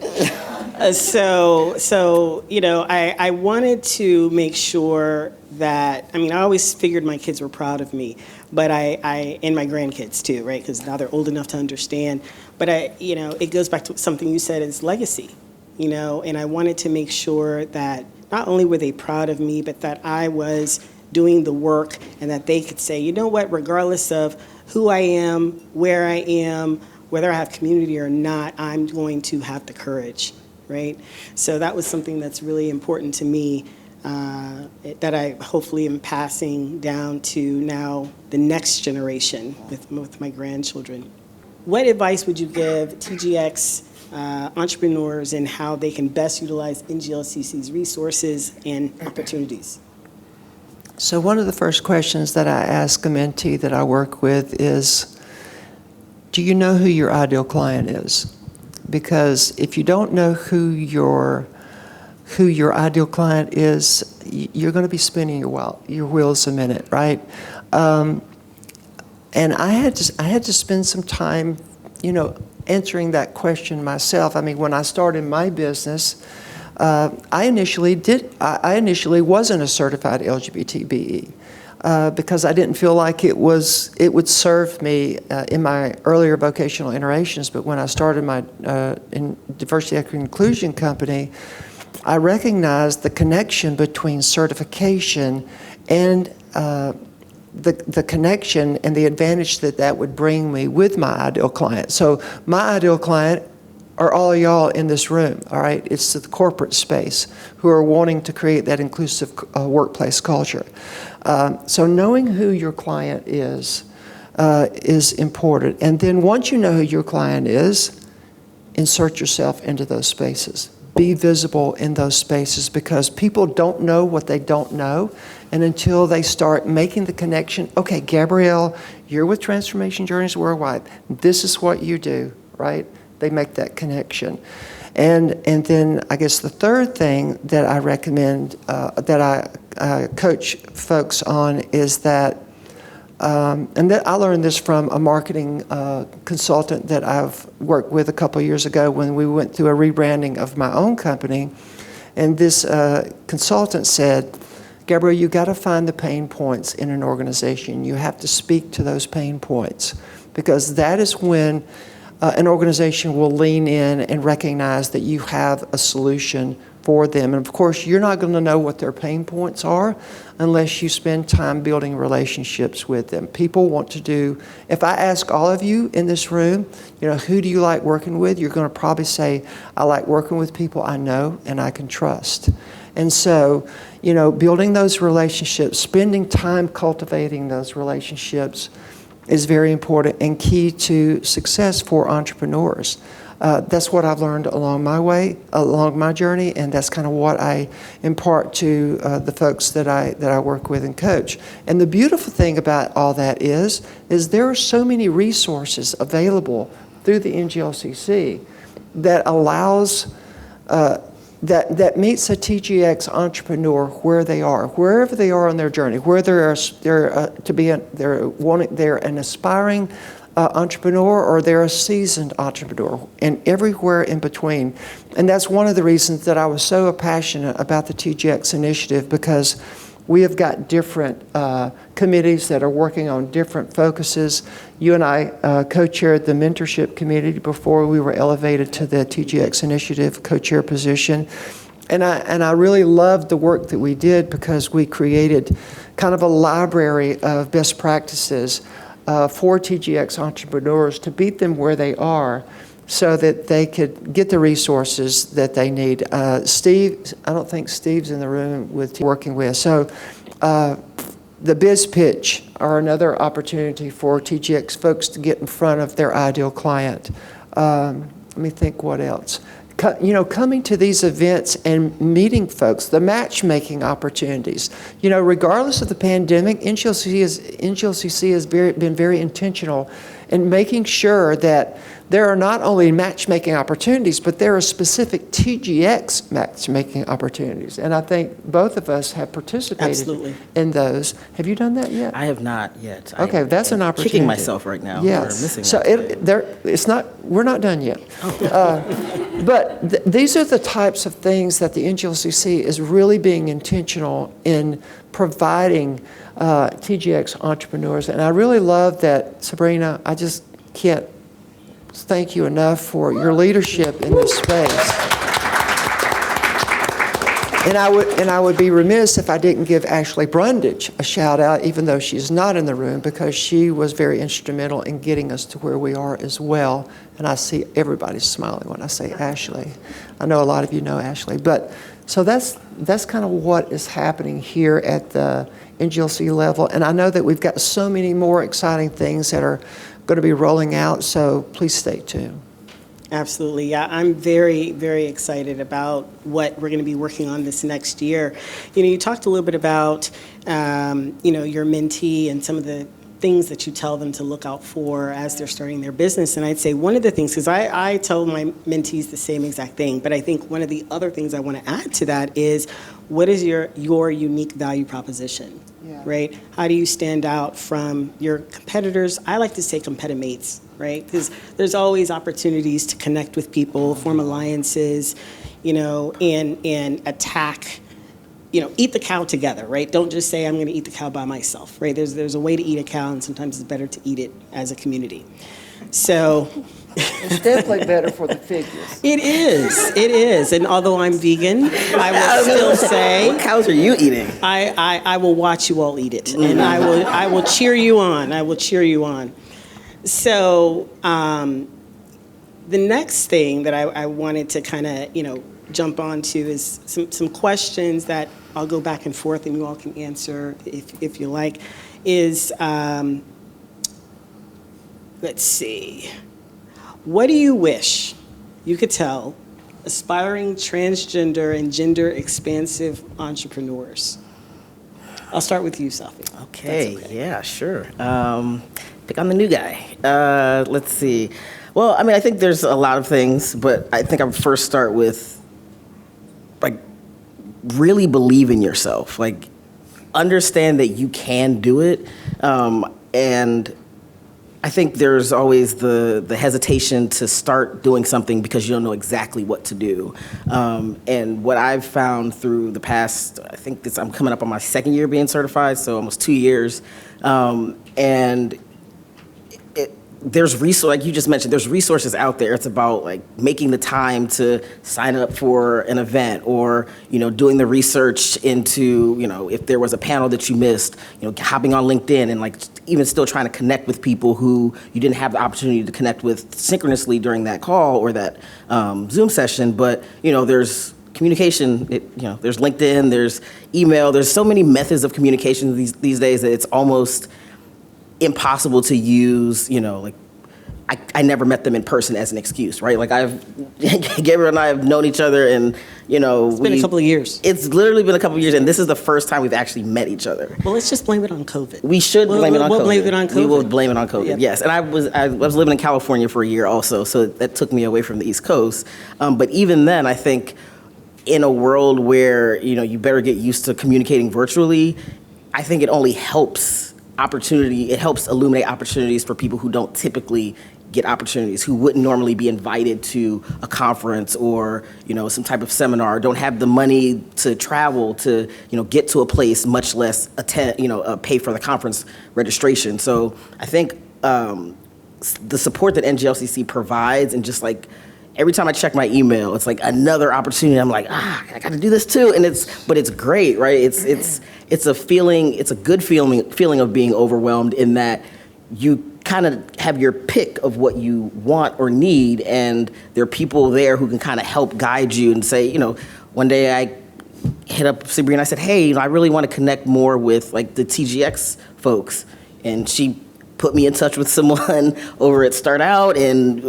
So I wanted to make sure that, I always figured my kids were proud of me, but and my grandkids too, right? Because now they're old enough to understand. But it goes back to something you said is legacy, and I wanted to make sure that not only were they proud of me, but that I was doing the work and that they could say, you know what, regardless of who I am, where I am, whether I have community or not, I'm going to have the courage, right? So that was something that's really important to me, that I hopefully am passing down to now the next generation with my grandchildren. What advice would you give TGX entrepreneurs in how they can best utilize NGLCC's resources and opportunities? So one of the first questions that I ask a mentee that I work with is, do you know who your ideal client is? Because if you don't know who your ideal client is, you're going to be spinning your wheels a minute, right? And I had to spend some time, answering that question myself. When I started my business, I initially wasn't a certified LGBT BE because I didn't feel like it would serve me in my earlier vocational iterations. But when I started my in diversity, equity, and inclusion company, I recognized the connection between certification and the connection and the advantage that would bring me with my ideal client. So my ideal client are all y'all in this room, all right? It's the corporate space who are wanting to create that inclusive workplace culture. So knowing who your client is important. And then once you know who your client is, insert yourself into those spaces. Be visible in those spaces because people don't know what they don't know. And until they start making the connection, okay, Gabrielle, you're with Transformation Journeys Worldwide. This is what you do, right? They make that connection. And then I guess the third thing that I recommend, that I coach folks on is that, I learned this from a marketing consultant that I've worked with a couple years ago when we went through a rebranding of my own company. And this consultant said, Gabrielle, you got to find the pain points in an organization. You have to speak to those pain points because that is when an organization will lean in and recognize that you have a solution for them. And of course, you're not going to know what their pain points are unless you spend time building relationships with them. People want to do, if I ask all of you in this room, who do you like working with? You're going to probably say, I like working with people I know and I can trust. And so, building those relationships, spending time cultivating those relationships is very important and key to success for entrepreneurs. That's what I've learned along my journey, and that's kind of what I impart to the folks that I work with and coach. And the beautiful thing about all that is there are so many resources available through the NGLCC that allows that meets a TGX entrepreneur where they are, wherever they are on their journey, where they're an aspiring entrepreneur or they're a seasoned entrepreneur, and everywhere in between. And that's one of the reasons that I was so passionate about the TGX initiative, because we have got different committees that are working on different focuses. You and I co-chaired the mentorship committee before we were elevated to the TGX initiative co-chair position. And I really loved the work that we did because we created kind of a library of best practices for TGX entrepreneurs to meet them where they are so that they could get the resources that they need. Steve, I don't think Steve's in the room with working with. So the biz pitch are another opportunity for TGX folks to get in front of their ideal client. Let me think what else. Coming to these events and meeting folks, the matchmaking opportunities. Regardless of the pandemic, NGLCC has been very intentional in making sure that there are not only matchmaking opportunities, but there are specific TGX matchmaking opportunities. And I think both of us have participated in those. Have you done that yet? I have not yet. Okay, that's an opportunity. Kicking myself right now. Yes. For missing so we're not done yet. But these are the types of things that the NGLCC is really being intentional in providing TGX entrepreneurs. And I really love that, Sabrina, I just can't thank you enough for your leadership in this space. And I would be remiss if I didn't give Ashley Brundage a shout out, even though she's not in the room, because she was very instrumental in getting us to where we are as well. And I see everybody smiling when I say Ashley. I know a lot of you know Ashley, but so that's kind of what is happening here at the NGLC level. And I know that we've got so many more exciting things that are going to be rolling out, so please stay tuned. Absolutely. Yeah, I'm very, very excited about what we're going to be working on this next year. You talked a little bit about, your mentee and some of the things that you tell them to look out for as they're starting their business. And I'd say one of the things, because I tell my mentees the same exact thing, but I think one of the other things I want to add to that is, what is your unique value proposition? Yeah. Right? How do you stand out from your competitors? I like to say competimates, right? Because there's always opportunities to connect with people, form alliances, and attack, eat the cow together, right? Don't just say, I'm going to eat the cow by myself, right? There's a way to eat a cow, and sometimes it's better to eat it as a community. So it's definitely better for the figures. It is. And although I'm vegan, I will still say, what cows are you eating? I will watch you all eat it, and I will cheer you on. I will cheer you on. So the next thing that I wanted to kind of jump onto is some questions that I'll go back and forth, and you all can answer if you like. Is let's see. What do you wish you could tell aspiring transgender and gender expansive entrepreneurs? I'll start with you, Safi. Okay, yeah, sure. Pick on the new guy. Let's see. Well, I think there's a lot of things, but I think I would first start with, really believe in yourself. Understand that you can do it. And I think there's always the hesitation to start doing something because you don't know exactly what to do. And what I've found through the past, I'm coming up on my second year being certified, so almost 2 years. And there's like you just mentioned, there's resources out there. It's about making the time to sign up for an event, or doing the research into if there was a panel that you missed, hopping on LinkedIn and even still trying to connect with people who you didn't have the opportunity to connect with synchronously during that call or that Zoom session. But there's communication. There's LinkedIn, there's email, there's so many methods of communication these days that it's almost impossible to use, I never met them in person as an excuse, right? Gabriel and I have known each other, and it's been a couple of years. It's literally been a couple of years, and this is the first time we've actually met each other. Well, let's just blame it on COVID. We should blame it on COVID. We'll blame it on COVID. We will blame it on COVID. Yep. Yes, and I was living in California for a year also, so that took me away from the East Coast. But even then, I think in a world where you better get used to communicating virtually, I think it only helps opportunity. It helps illuminate opportunities for people who don't typically get opportunities, who wouldn't normally be invited to a conference or some type of seminar, don't have the money to travel to get to a place, much less attend pay for the conference registration. So I think the support that NGLCC provides, and just every time I check my email, it's like another opportunity. I'm like, I got to do this too, and it's great, right? It's a feeling, it's a good feeling of being overwhelmed in that you kind of have your pick of what you want or need, and there are people there who can kind of help guide you and say, one day I hit up Sabrina. I said, hey, I really want to connect more with like the TGX folks, and she put me in touch with someone over at Start Out, and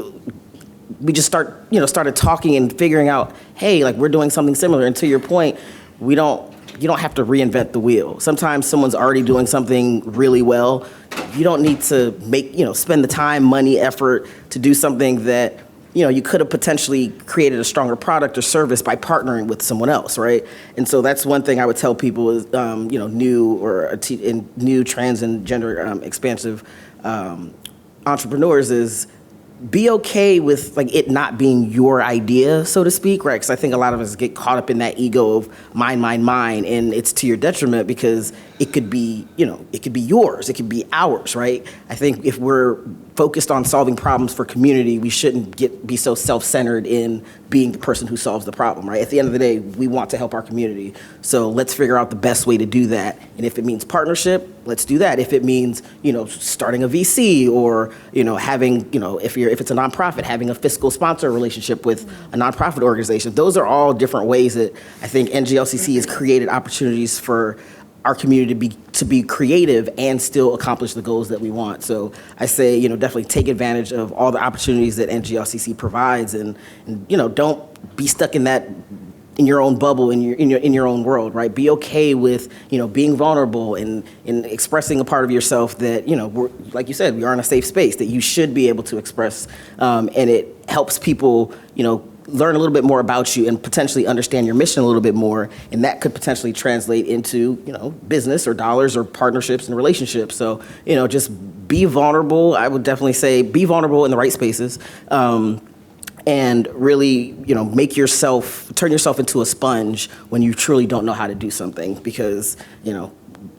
we just started talking and figuring out, hey, like we're doing something similar. And to your point, you don't have to reinvent the wheel. Sometimes someone's already doing something really well. You don't need to spend the time, money, effort to do something that, you could have potentially created a stronger product or service by partnering with someone else, right? And so that's one thing I would tell people is, new trans and gender expansive entrepreneurs is be okay with like it not being your idea, so to speak, right? Because I think a lot of us get caught up in that ego of mine, and it's to your detriment because it could be, it could be yours, it could be ours, right? I think if we're focused on solving problems for community, we shouldn't be so self-centered in being the person who solves the problem, right? At the end of the day, we want to help our community. So let's figure out the best way to do that. And if it means partnership, let's do that. If it means, starting a VC or, having, if it's a nonprofit, having a fiscal sponsor relationship with a nonprofit organization, those are all different ways that I think NGLCC has created opportunities for our community to be creative and still accomplish the goals that we want. So I say, definitely take advantage of all the opportunities that NGLCC provides, and don't be stuck in your own bubble, in your own world, right? Be okay with, being vulnerable and expressing a part of yourself that, we're, like you said, we are in a safe space that you should be able to express, and it helps people, learn a little bit more about you and potentially understand your mission a little bit more, and that could potentially translate into, business or dollars or partnerships and relationships. So, just be vulnerable. I would definitely say be vulnerable in the right spaces, and really, turn yourself into a sponge when you truly don't know how to do something, because,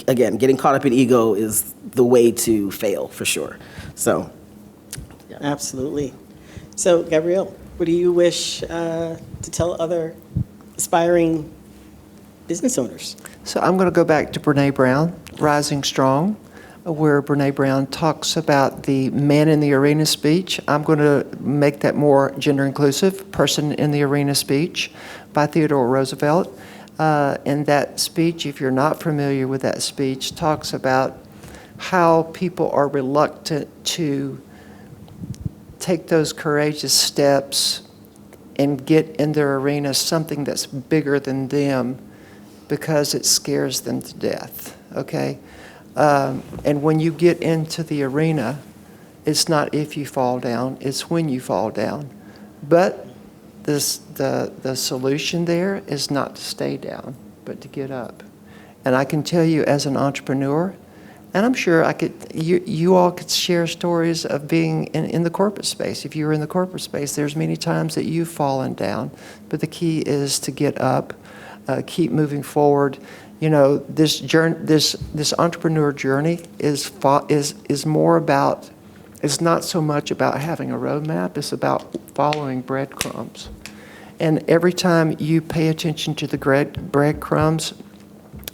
again, getting caught up in ego is the way to fail for sure. So, yeah. Absolutely. So, Gabrielle, what do you wish to tell other aspiring business owners? So I'm going to go back to Brene Brown, Rising Strong, where Brene Brown talks about the man in the arena speech. I'm going to make that more gender inclusive, person in the arena speech by Theodore Roosevelt. And that speech, if you're not familiar with that speech, talks about how people are reluctant to take those courageous steps and get in their arena something that's bigger than them because it scares them to death, okay? And when you get into the arena, it's not if you fall down, it's when you fall down. But the solution there is not to stay down, but to get up. And I can tell you as an entrepreneur, and I'm sure you all could share stories of being in the corporate space. If you were in the corporate space, there's many times that you've fallen down, but the key is to get up, keep moving forward. This journey, this entrepreneur journey is more about. It's not so much about having a roadmap. It's about following breadcrumbs, and every time you pay attention to the breadcrumbs,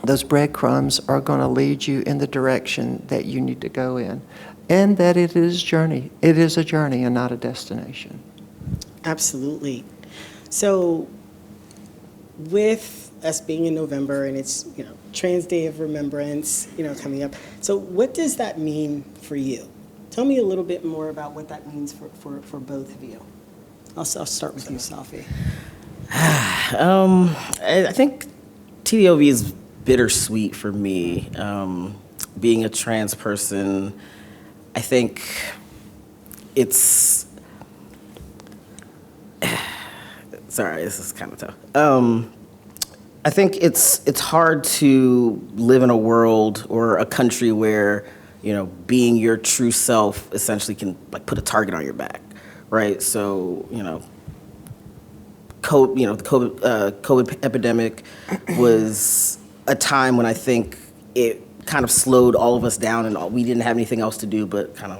those breadcrumbs are going to lead you in the direction that you need to go in, and that it is a journey and not a destination. Absolutely. So with us being in November and it's, Trans Day of Remembrance, coming up. So what does that mean for you? Tell me a little bit more about what that means for both of you. I'll start with you, Safi. I think TDOV is bittersweet for me. Being a trans person, I think it's... Sorry, this is kind of tough. I think it's hard to live in a world or a country where, being your true self essentially can put a target on your back, right? So, the COVID epidemic was a time when I think it kind of slowed all of us down, and we didn't have anything else to do but kind of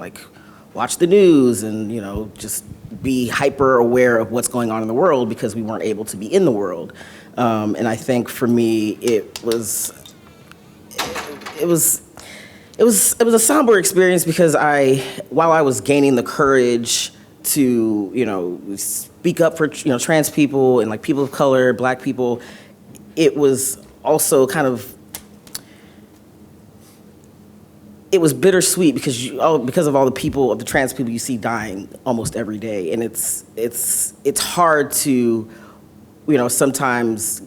watch the news and, just be hyper aware of what's going on in the world because we weren't able to be in the world. And I think for me, it was a somber experience because while I was gaining the courage to, speak up for, trans people and like people of color, Black people, it was also it was bittersweet because of all the trans people you see dying almost every day, and it's hard to, sometimes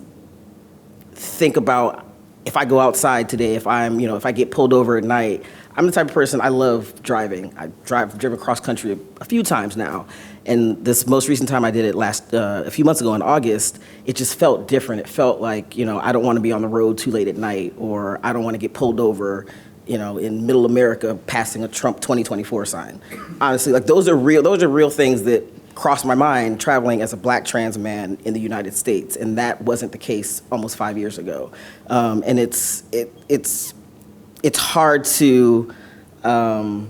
think about if I go outside today, if I get pulled over at night. I'm the type of person, I love driving. I've driven cross country a few times now, and this most recent time I did it a few months ago in August, it just felt different. It felt like, I don't want to be on the road too late at night, or I don't want to get pulled over, in middle America passing a Trump 2024 sign. Honestly, like those are real things that crossed my mind traveling as a Black trans man in the United States, and that wasn't the case almost 5 years ago. And it's hard to kind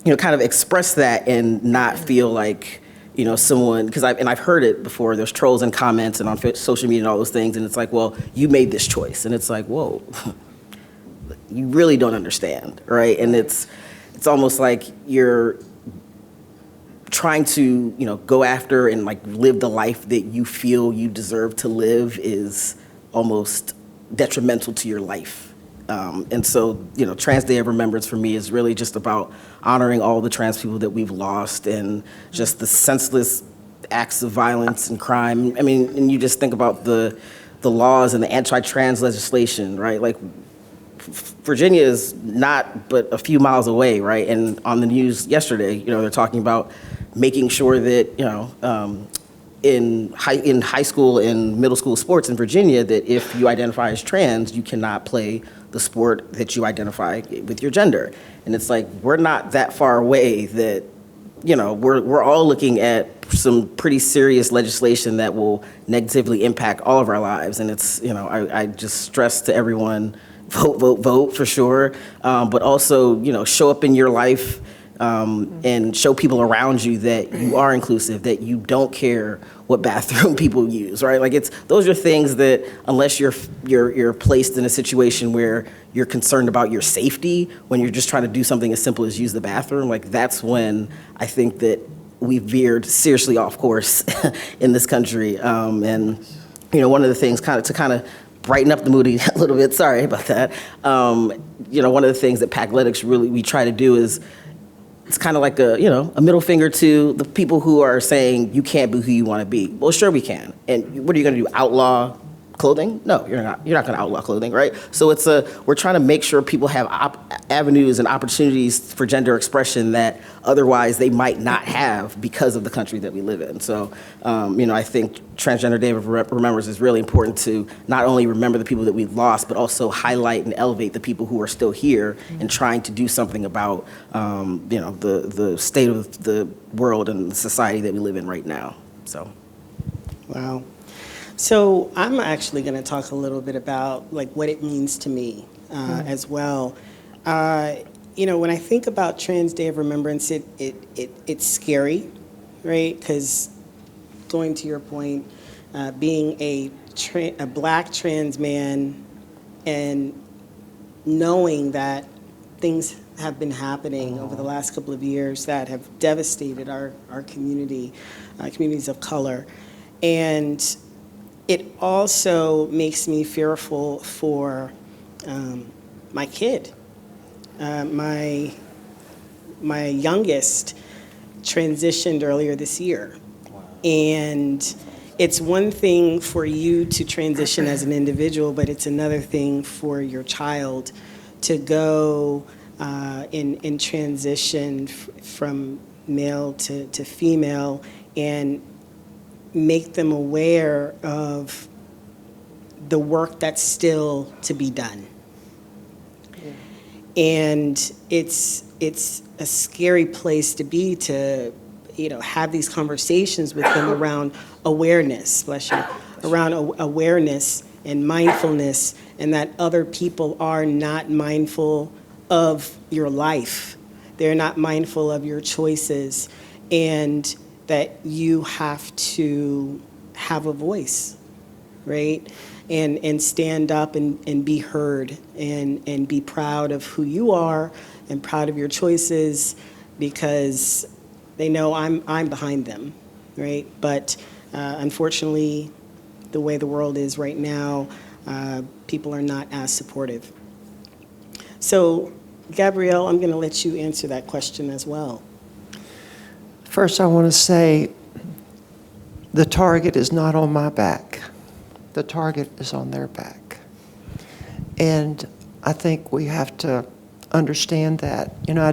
of express that and not feel like someone, because I've heard it before. There's trolls and comments and on social media and all those things, and it's like, well, you made this choice, and it's like, whoa. You really don't understand, right? And it's almost like you're trying to, go after and like live the life that you feel you deserve to live is almost detrimental to your life. And so, Trans Day of Remembrance for me is really just about honoring all the trans people that we've lost and just the senseless acts of violence and crime. I mean, and you just think about the laws and the anti-trans legislation, right? Like, Virginia is not but a few miles away, right? And on the news yesterday, they're talking about making sure that, in high school and middle school sports in Virginia, that if you identify as trans, you cannot play the sport that you identify with your gender. And it's like, we're not that far away that, we're all looking at some pretty serious legislation that will negatively impact all of our lives. And it's, I just stress to everyone, vote for sure, but also, show up in your life and show people around you that you are inclusive, that you don't care what bathroom people use, right? Like those are things that unless you're placed in a situation where you're concerned about your safety, when you're just trying to do something as simple as use the bathroom, like that's when I think that we veered seriously off course in this country. And one of the things kind of brighten up the mood a little bit. Sorry about that. One of the things that Packletics we try to do is it's kind of like a middle finger to the people who are saying you can't be who you want to be. Well, sure we can. And what are you going to do? Outlaw clothing? No, you're not. You're not going to outlaw clothing, right? So we're trying to make sure people have avenues and opportunities for gender expression that otherwise they might not have because of the country that we live in. So, I think Transgender Day of Remembrance is really important to not only remember the people that we've lost, but also highlight and elevate the people who are still here and trying to do something about, the state of the world and the society that we live in right now. So. Wow. So I'm actually going to talk a little bit about like what it means to me as well. When I think about Trans Day of Remembrance, it's scary, right? Because going to your point, being a Black trans man and knowing that things have been happening over the last couple of years that have devastated our community, communities of color. And it also makes me fearful for my kid. My youngest transitioned earlier this year. Wow. And it's one thing for you to transition as an individual, but it's another thing for your child to go in transition from male to female and make them aware of the work that's still to be done. Yeah. And it's a scary place to be to, have these conversations with them around awareness, around awareness and mindfulness, and that other people are not mindful of your life. They're not mindful of your choices, and that you have to have a voice, right? And stand up and be heard and be proud of who you are and proud of your choices, because they know I'm behind them, right? But unfortunately, the way the world is right now, people are not as supportive. So, Gabrielle, I'm going to let you answer that question as well. First, I want to say the target is not on my back. The target is on their back. And I think we have to understand that. You know,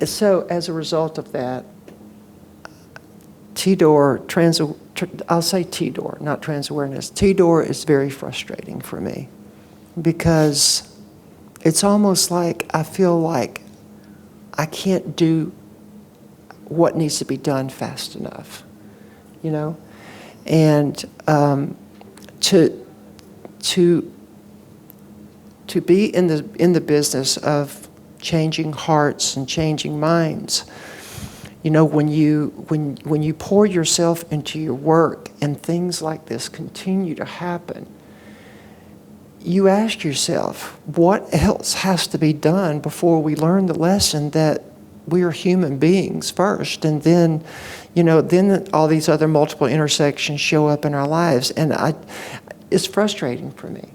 so as a result of that, I'll say TDOR, not trans awareness. TDOR is very frustrating for me, because it's almost like I feel like I can't do what needs to be done fast enough, you know? And to be in the business of changing hearts and changing minds, you know, when you pour yourself into your work and things like this continue to happen, you ask yourself, what else has to be done before we learn the lesson that we are human beings first, and then, you know, then all these other multiple intersections show up in our lives, and it's frustrating for me.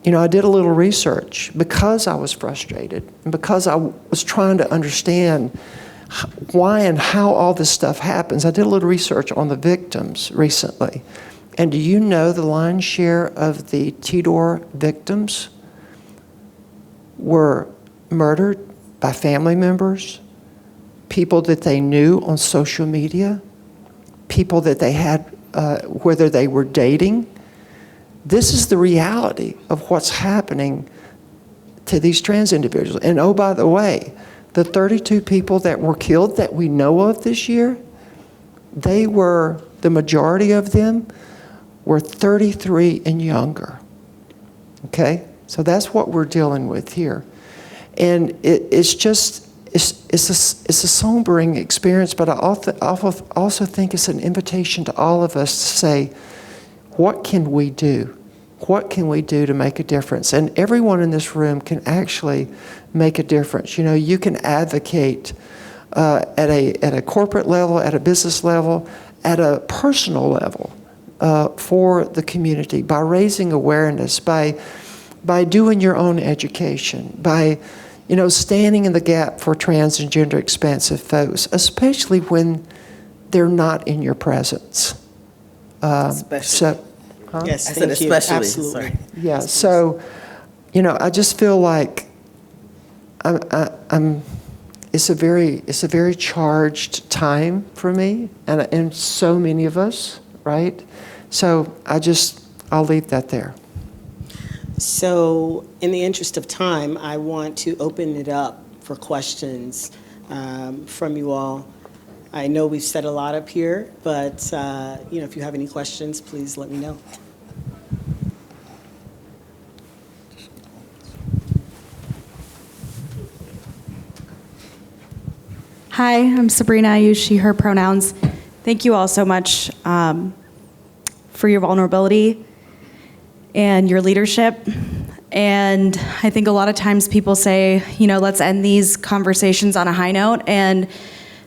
You know, I did a little research because I was frustrated, and because I was trying to understand why and how all this stuff happens. I did a little research on the victims recently, and do you know the lion's share of the TDOR victims were murdered by family members, people that they knew on social media, people that they had, whether they were dating. This is the reality of what's happening to these trans individuals. And oh, by the way, the 32 people that were killed that we know of this year, the majority of them were 33 and younger. Okay? So that's what we're dealing with here. And it's a sobering experience, but I also think it's an invitation to all of us to say, what can we do? What can we do to make a difference? And everyone in this room can actually make a difference. You know, you can advocate at a corporate level, at a business level, at a personal level for the community by raising awareness, by doing your own education, by, you know, standing in the gap for trans and gender expansive folks, especially when they're not in your presence. Especially. Yes, I said thank you. especially. Absolutely. Sorry. Yeah, so, you know, I just feel like it's a very charged time for me and so many of us, right? So I'll leave that there. So, in the interest of time, I want to open it up for questions from you all. I know we've said a lot up here, but you know, if you have any questions, please let me know. Hi, I'm Sabrina. I use she, her pronouns. Thank you all so much for your vulnerability and your leadership. And I think a lot of times people say, you know, let's end these conversations on a high note. And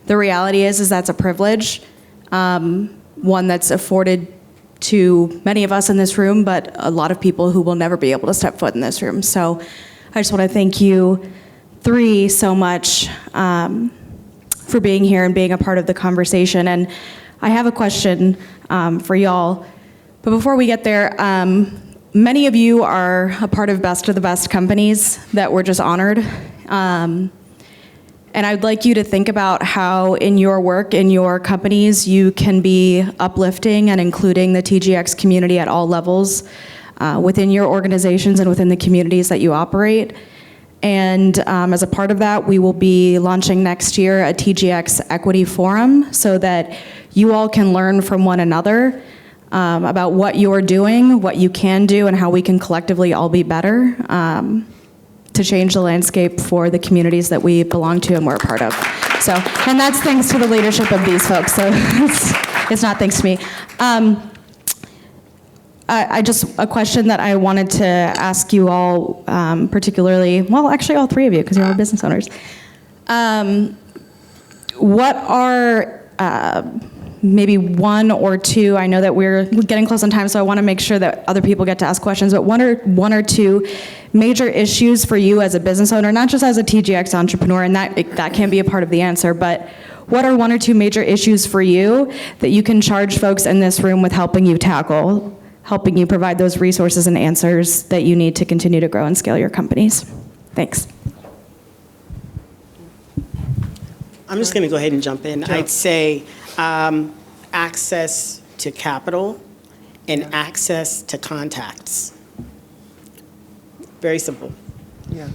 the reality is that's a privilege, one that's afforded to many of us in this room, but a lot of people who will never be able to step foot in this room. So I just want to thank you three so much for being here and being a part of the conversation. And I have a question for y'all. But before we get there, many of you are a part of Best of the Best companies that were just honored. And I'd like you to think about how in your work, in your companies, you can be uplifting and including the TGX community at all levels within your organizations and within the communities that you operate. And as a part of that, we will be launching next year a TGX Equity Forum so that you all can learn from one another about what you're doing, what you can do, and how we can collectively all be better. to change the landscape for the communities that we belong to and we're a part of. So, and that's thanks to the leadership of these folks, so it's not thanks to me. I just, a question that I wanted to ask you all, particularly, well, actually all three of you, because you're all business owners. What are maybe one or two, I know that we're getting close on time, so I want to make sure that other people get to ask questions, but one or two major issues for you as a business owner, not just as a TGX entrepreneur, and that can be a part of the answer, but what are one or two major issues for you that you can charge folks in this room with helping you tackle, helping you provide those resources and answers that you need to continue to grow and scale your companies? Thanks. I'm just going to go ahead and jump in. I'd say access to capital and access to contacts. Very simple. Yeah.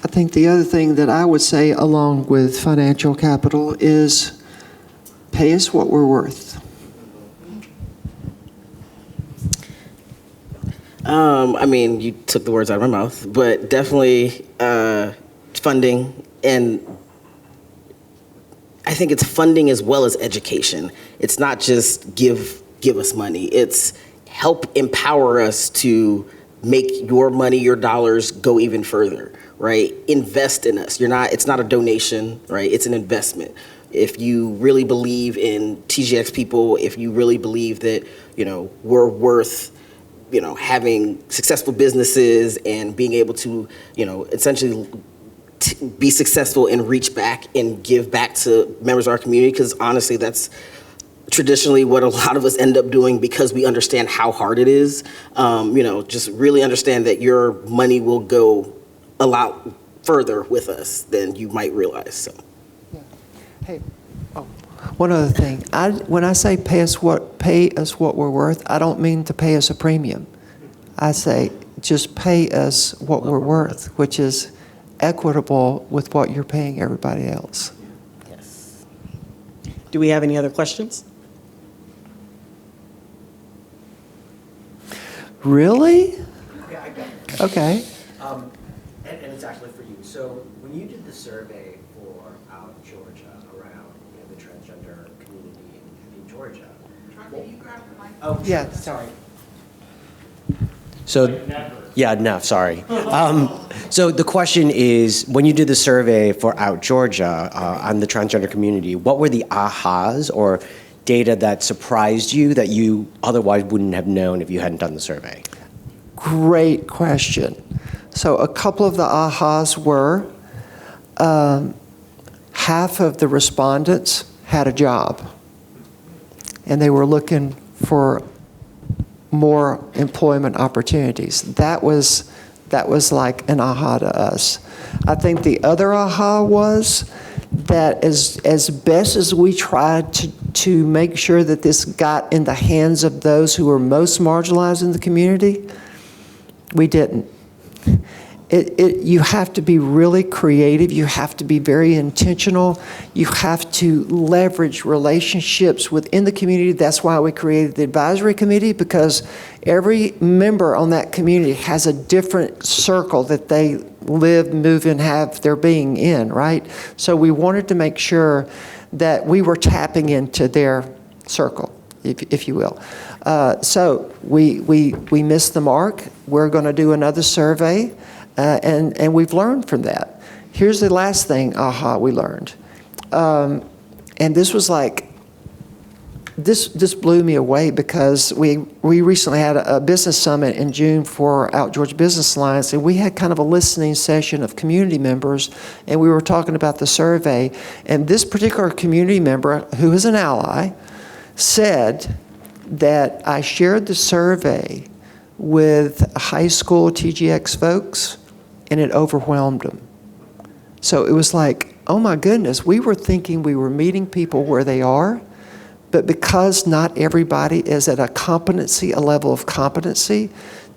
I think the other thing that I would say along with financial capital is pay us what we're worth. I mean, you took the words out of my mouth, but definitely funding, and I think it's funding as well as education. It's not just give us money. It's help empower us to make your money, your dollars go even further, right? Invest in us. It's not a donation, right? It's an investment. If you really believe in TGX people, if you really believe that, we're worth, having successful businesses and being able to, essentially be successful and reach back and give back to members of our community, because honestly, that's traditionally what a lot of us end up doing because we understand how hard it is. Just really understand that your money will go a lot further with us than you might realize. So. Yeah. Hey, one other thing. When I say pay us what we're worth, I don't mean to pay us a premium. I say just pay us what we're worth, which is equitable with what you're paying everybody else. Yes. Do we have any other questions? Really? Yeah, I got it. Okay. And it's actually for you. So when you did the survey for Georgia around the transgender community in Georgia. Can you grab the mic? Oh, Yeah. sorry. So, yeah, no, sorry. So the question is, when you did the survey for Out Georgia on the transgender community, what were the ahas or data that surprised you that you otherwise wouldn't have known if you hadn't done the survey? Great question. So a couple of the ahas were half of the respondents had a job, and they were looking for more employment opportunities. That was like an aha to us. I think the other aha was that as best as we tried to make sure that this got in the hands of those who were most marginalized in the community, we didn't. You have to be really creative. You have to be very intentional. You have to leverage relationships within the community. That's why we created the advisory committee, because every member on that community has a different circle that they live, move, and have their being in, right? So we wanted to make sure that we were tapping into their circle, if you will. So we missed the mark. We're going to do another survey. And we've learned from that. Here's the last thing, we learned. And this was like, this blew me away, because we recently had a business summit in June for Out Georgia Business Alliance, and we had kind of a listening session of community members, and we were talking about the survey. And this particular community member, who is an ally, said that I shared the survey with high school TGX folks, and it overwhelmed them. So it was like, oh my goodness, we were thinking we were meeting people where they are, but because not everybody is at a level of competency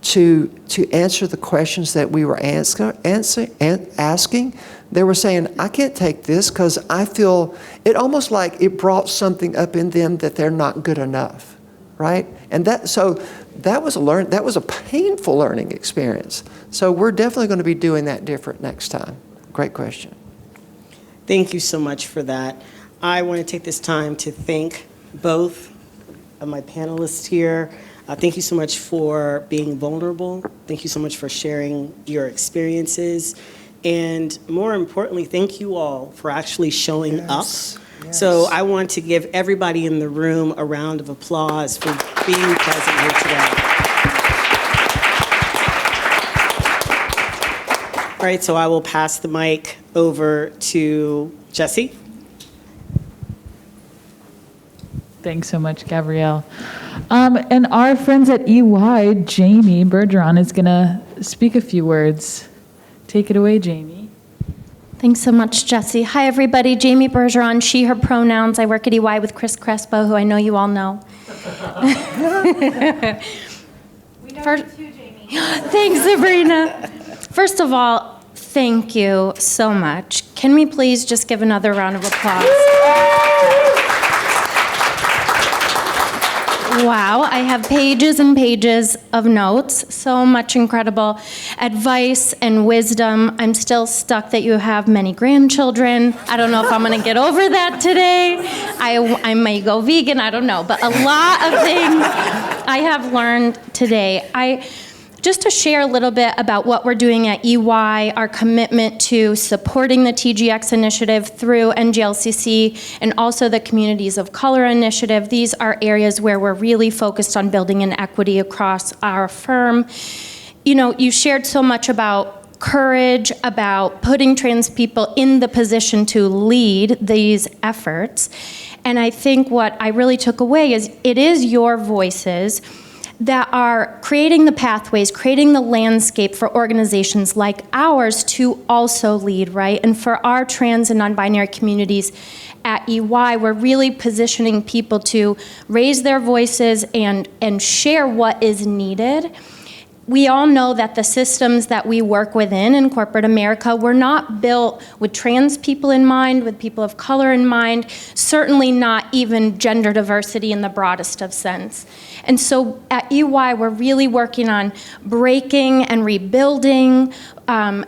to answer the questions that we were asking, they were saying, I can't take this because I feel, it almost like it brought something up in them that they're not good enough, right? And so that was a painful learning experience. So we're definitely going to be doing that different next time. Great question. Thank you so much for that. I want to take this time to thank both of my panelists here. Thank you so much for being vulnerable. Thank you so much for sharing your experiences. And more importantly, thank you all for actually showing up. Yes. So I want to give everybody in the room a round of applause for being present here today. All right, so I will pass the mic over to Jesse. Thanks so much, Gabrielle. And our friends at EY, Jamie Bergeron, is going to speak a few words. Take it away, Jamie. Thanks so much, Jesse. Hi, everybody. Jamie Bergeron, she, her pronouns. I work at EY with Chris Crespo, who I know you all know. We know you too, Jamie. Thanks, Sabrina. First of all, thank you so much. Can we please just give another round of applause? Wow, I have pages and pages of notes, so much incredible advice and wisdom. I'm still stuck that you have many grandchildren. I don't know if I'm gonna get over that today. I may go vegan, I don't know, but a lot of things I have learned today. Just to share a little bit about what we're doing at EY, our commitment to supporting the TGX initiative through NGLCC and also the Communities of Color initiative. These are areas where we're really focused on building an equity across our firm. You know, you shared so much about courage, about putting trans people in the position to lead these efforts. And I think what I really took away is it is your voices that are creating the pathways, creating the landscape for organizations like ours to also lead, right? And for our trans and non-binary communities at EY, we're really positioning people to raise their voices and share what is needed. We all know that the systems that we work within in corporate America were not built with trans people in mind, with people of color in mind, certainly not even gender diversity in the broadest of sense. And so at EY, we're really working on breaking and rebuilding,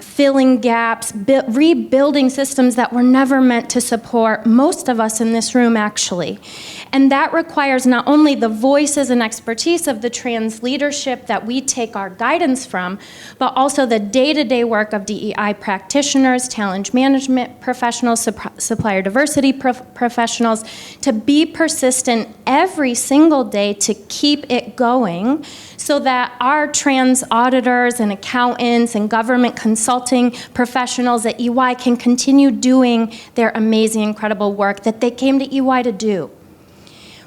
filling gaps, rebuilding systems that were never meant to support most of us in this room, actually. And that requires not only the voices and expertise of the trans leadership that we take our guidance from, but also the day-to-day work of DEI practitioners, talent management professionals, supplier diversity professionals, to be persistent every single day to keep it going so that our trans auditors and accountants and government consulting professionals at EY can continue doing their amazing, incredible work that they came to EY to do.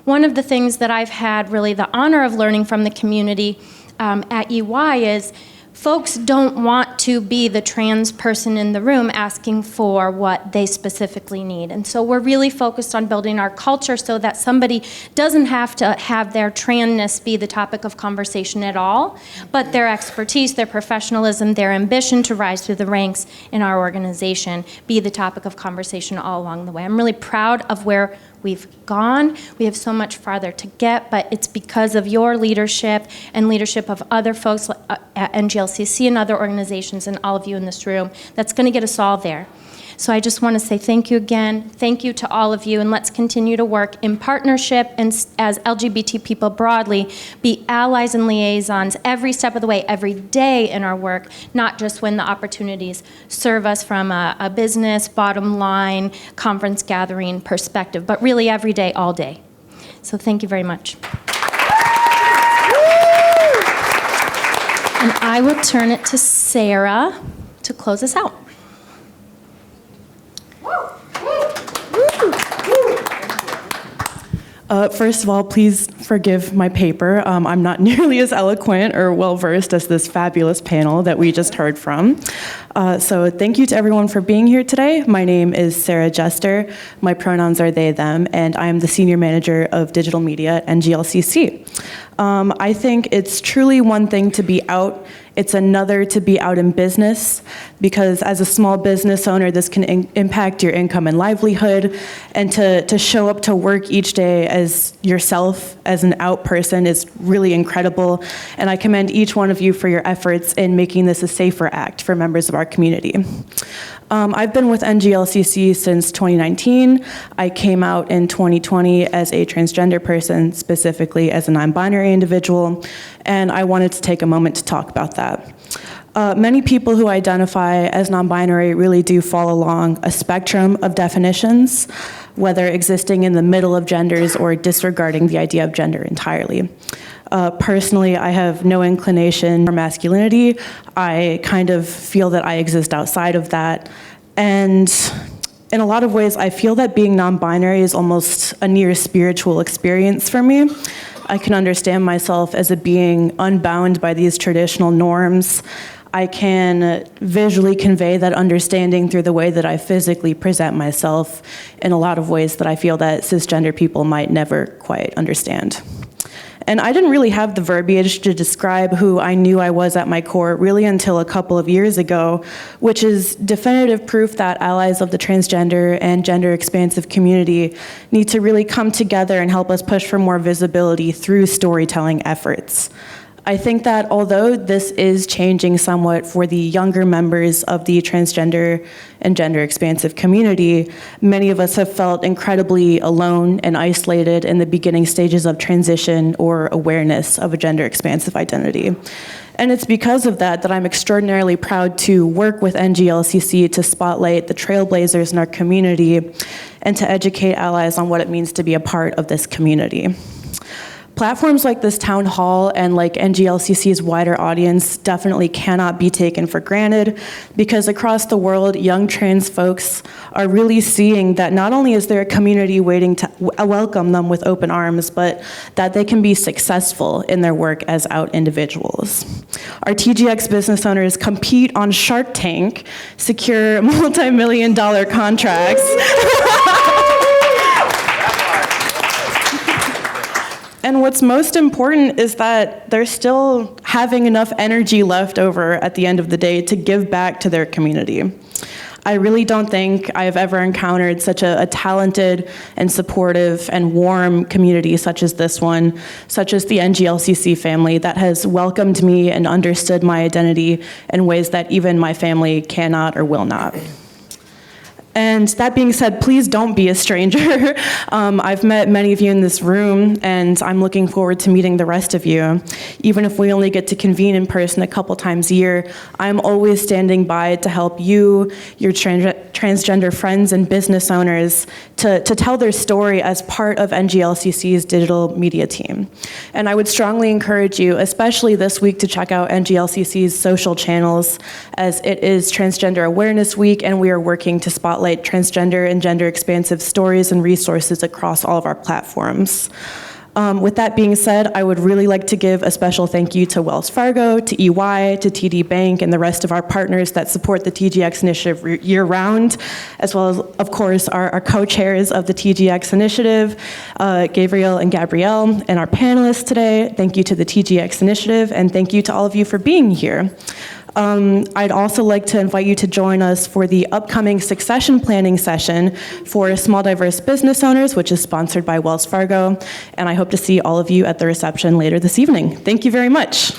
One of the things that I've had really the honor of learning from the community at EY is folks don't want to be the trans person in the room asking for what they specifically need. And so we're really focused on building our culture so that somebody doesn't have to have their transness be the topic of conversation at all, but their expertise, their professionalism, their ambition to rise through the ranks in our organization be the topic of conversation all along the way. I'm really proud of where we've gone. We have so much farther to get, but it's because of your leadership and leadership of other folks at NGLCC and other organizations and all of you in this room that's going to get us all there. So I just want to say thank you again. Thank you to all of you, and let's continue to work in partnership and as LGBT people broadly, be allies and liaisons every step of the way, every day in our work, not just when the opportunities serve us from a business, bottom line, conference gathering perspective, but really every day, all day. So thank you very much. And I will turn it to Sarah to close us out. First of all, please forgive my paper. I'm not nearly as eloquent or well-versed as this fabulous panel that we just heard from. So thank you to everyone for being here today. My name is Sarah Jester. My pronouns are they, them, and I am the Senior Manager of Digital Media at NGLCC. I think it's truly one thing to be out. It's another to be out in business, because as a small business owner, this can impact your income and livelihood, and to show up to work each day as yourself, as as an out person is really incredible, and I commend each one of you for your efforts in making this a safer act for members of our community. I've been with NGLCC since 2019. I came out in 2020 as a transgender person, specifically as a non-binary individual, and I wanted to take a moment to talk about that. Many people who identify as non-binary really do fall along a spectrum of definitions, whether existing in the middle of genders or disregarding the idea of gender entirely. Personally, I have no inclination for masculinity. I kind of feel that I exist outside of that. And in a lot of ways, I feel that being non-binary is almost a near spiritual experience for me. I can understand myself as a being unbound by these traditional norms. I can visually convey that understanding through the way that I physically present myself in a lot of ways that I feel that cisgender people might never quite understand. And I didn't really have the verbiage to describe who I knew I was at my core really until a couple of years ago, which is definitive proof that allies of the transgender and gender expansive community need to really come together and help us push for more visibility through storytelling efforts. I think that although this is changing somewhat for the younger members of the transgender and gender expansive community, many of us have felt incredibly alone and isolated in the beginning stages of transition or awareness of a gender expansive identity. And it's because of that that I'm extraordinarily proud to work with NGLCC to spotlight the trailblazers in our community and to educate allies on what it means to be a part of this community. Platforms like this town hall and like NGLCC's wider audience definitely cannot be taken for granted, because across the world, young trans folks are really seeing that not only is there a community waiting to welcome them with open arms, but that they can be successful in their work as out individuals. Our TGX business owners compete on Shark Tank, secure multi-million-dollar contracts. And what's most important is that they're still having enough energy left over at the end of the day to give back to their community. I really don't think I've ever encountered such a talented and supportive and warm community such as this one, such as the NGLCC family that has welcomed me and understood my identity in ways that even my family cannot or will not. And that being said, please don't be a stranger. I've met many of you in this room, and I'm looking forward to meeting the rest of you. Even if we only get to convene in person a couple times a year, I'm always standing by to help you, your transgender friends and business owners to tell their story as part of NGLCC's digital media team. And I would strongly encourage you, especially this week, to check out NGLCC's social channels, as it is Transgender Awareness Week, and we are working to spotlight transgender and gender expansive stories and resources across all of our platforms. With that being said, I would really like to give a special thank you to Wells Fargo, to EY, to TD Bank, and the rest of our partners that support the TGX initiative year-round, as well as, of course, our co-chairs of the TGX initiative, Gabriel and Gabrielle, and our panelists today. Thank you to the TGX initiative, and thank you to all of you for being here. I'd also like to invite you to join us for the upcoming succession planning session for small diverse business owners, which is sponsored by Wells Fargo, and I hope to see all of you at the reception later this evening. Thank you very much.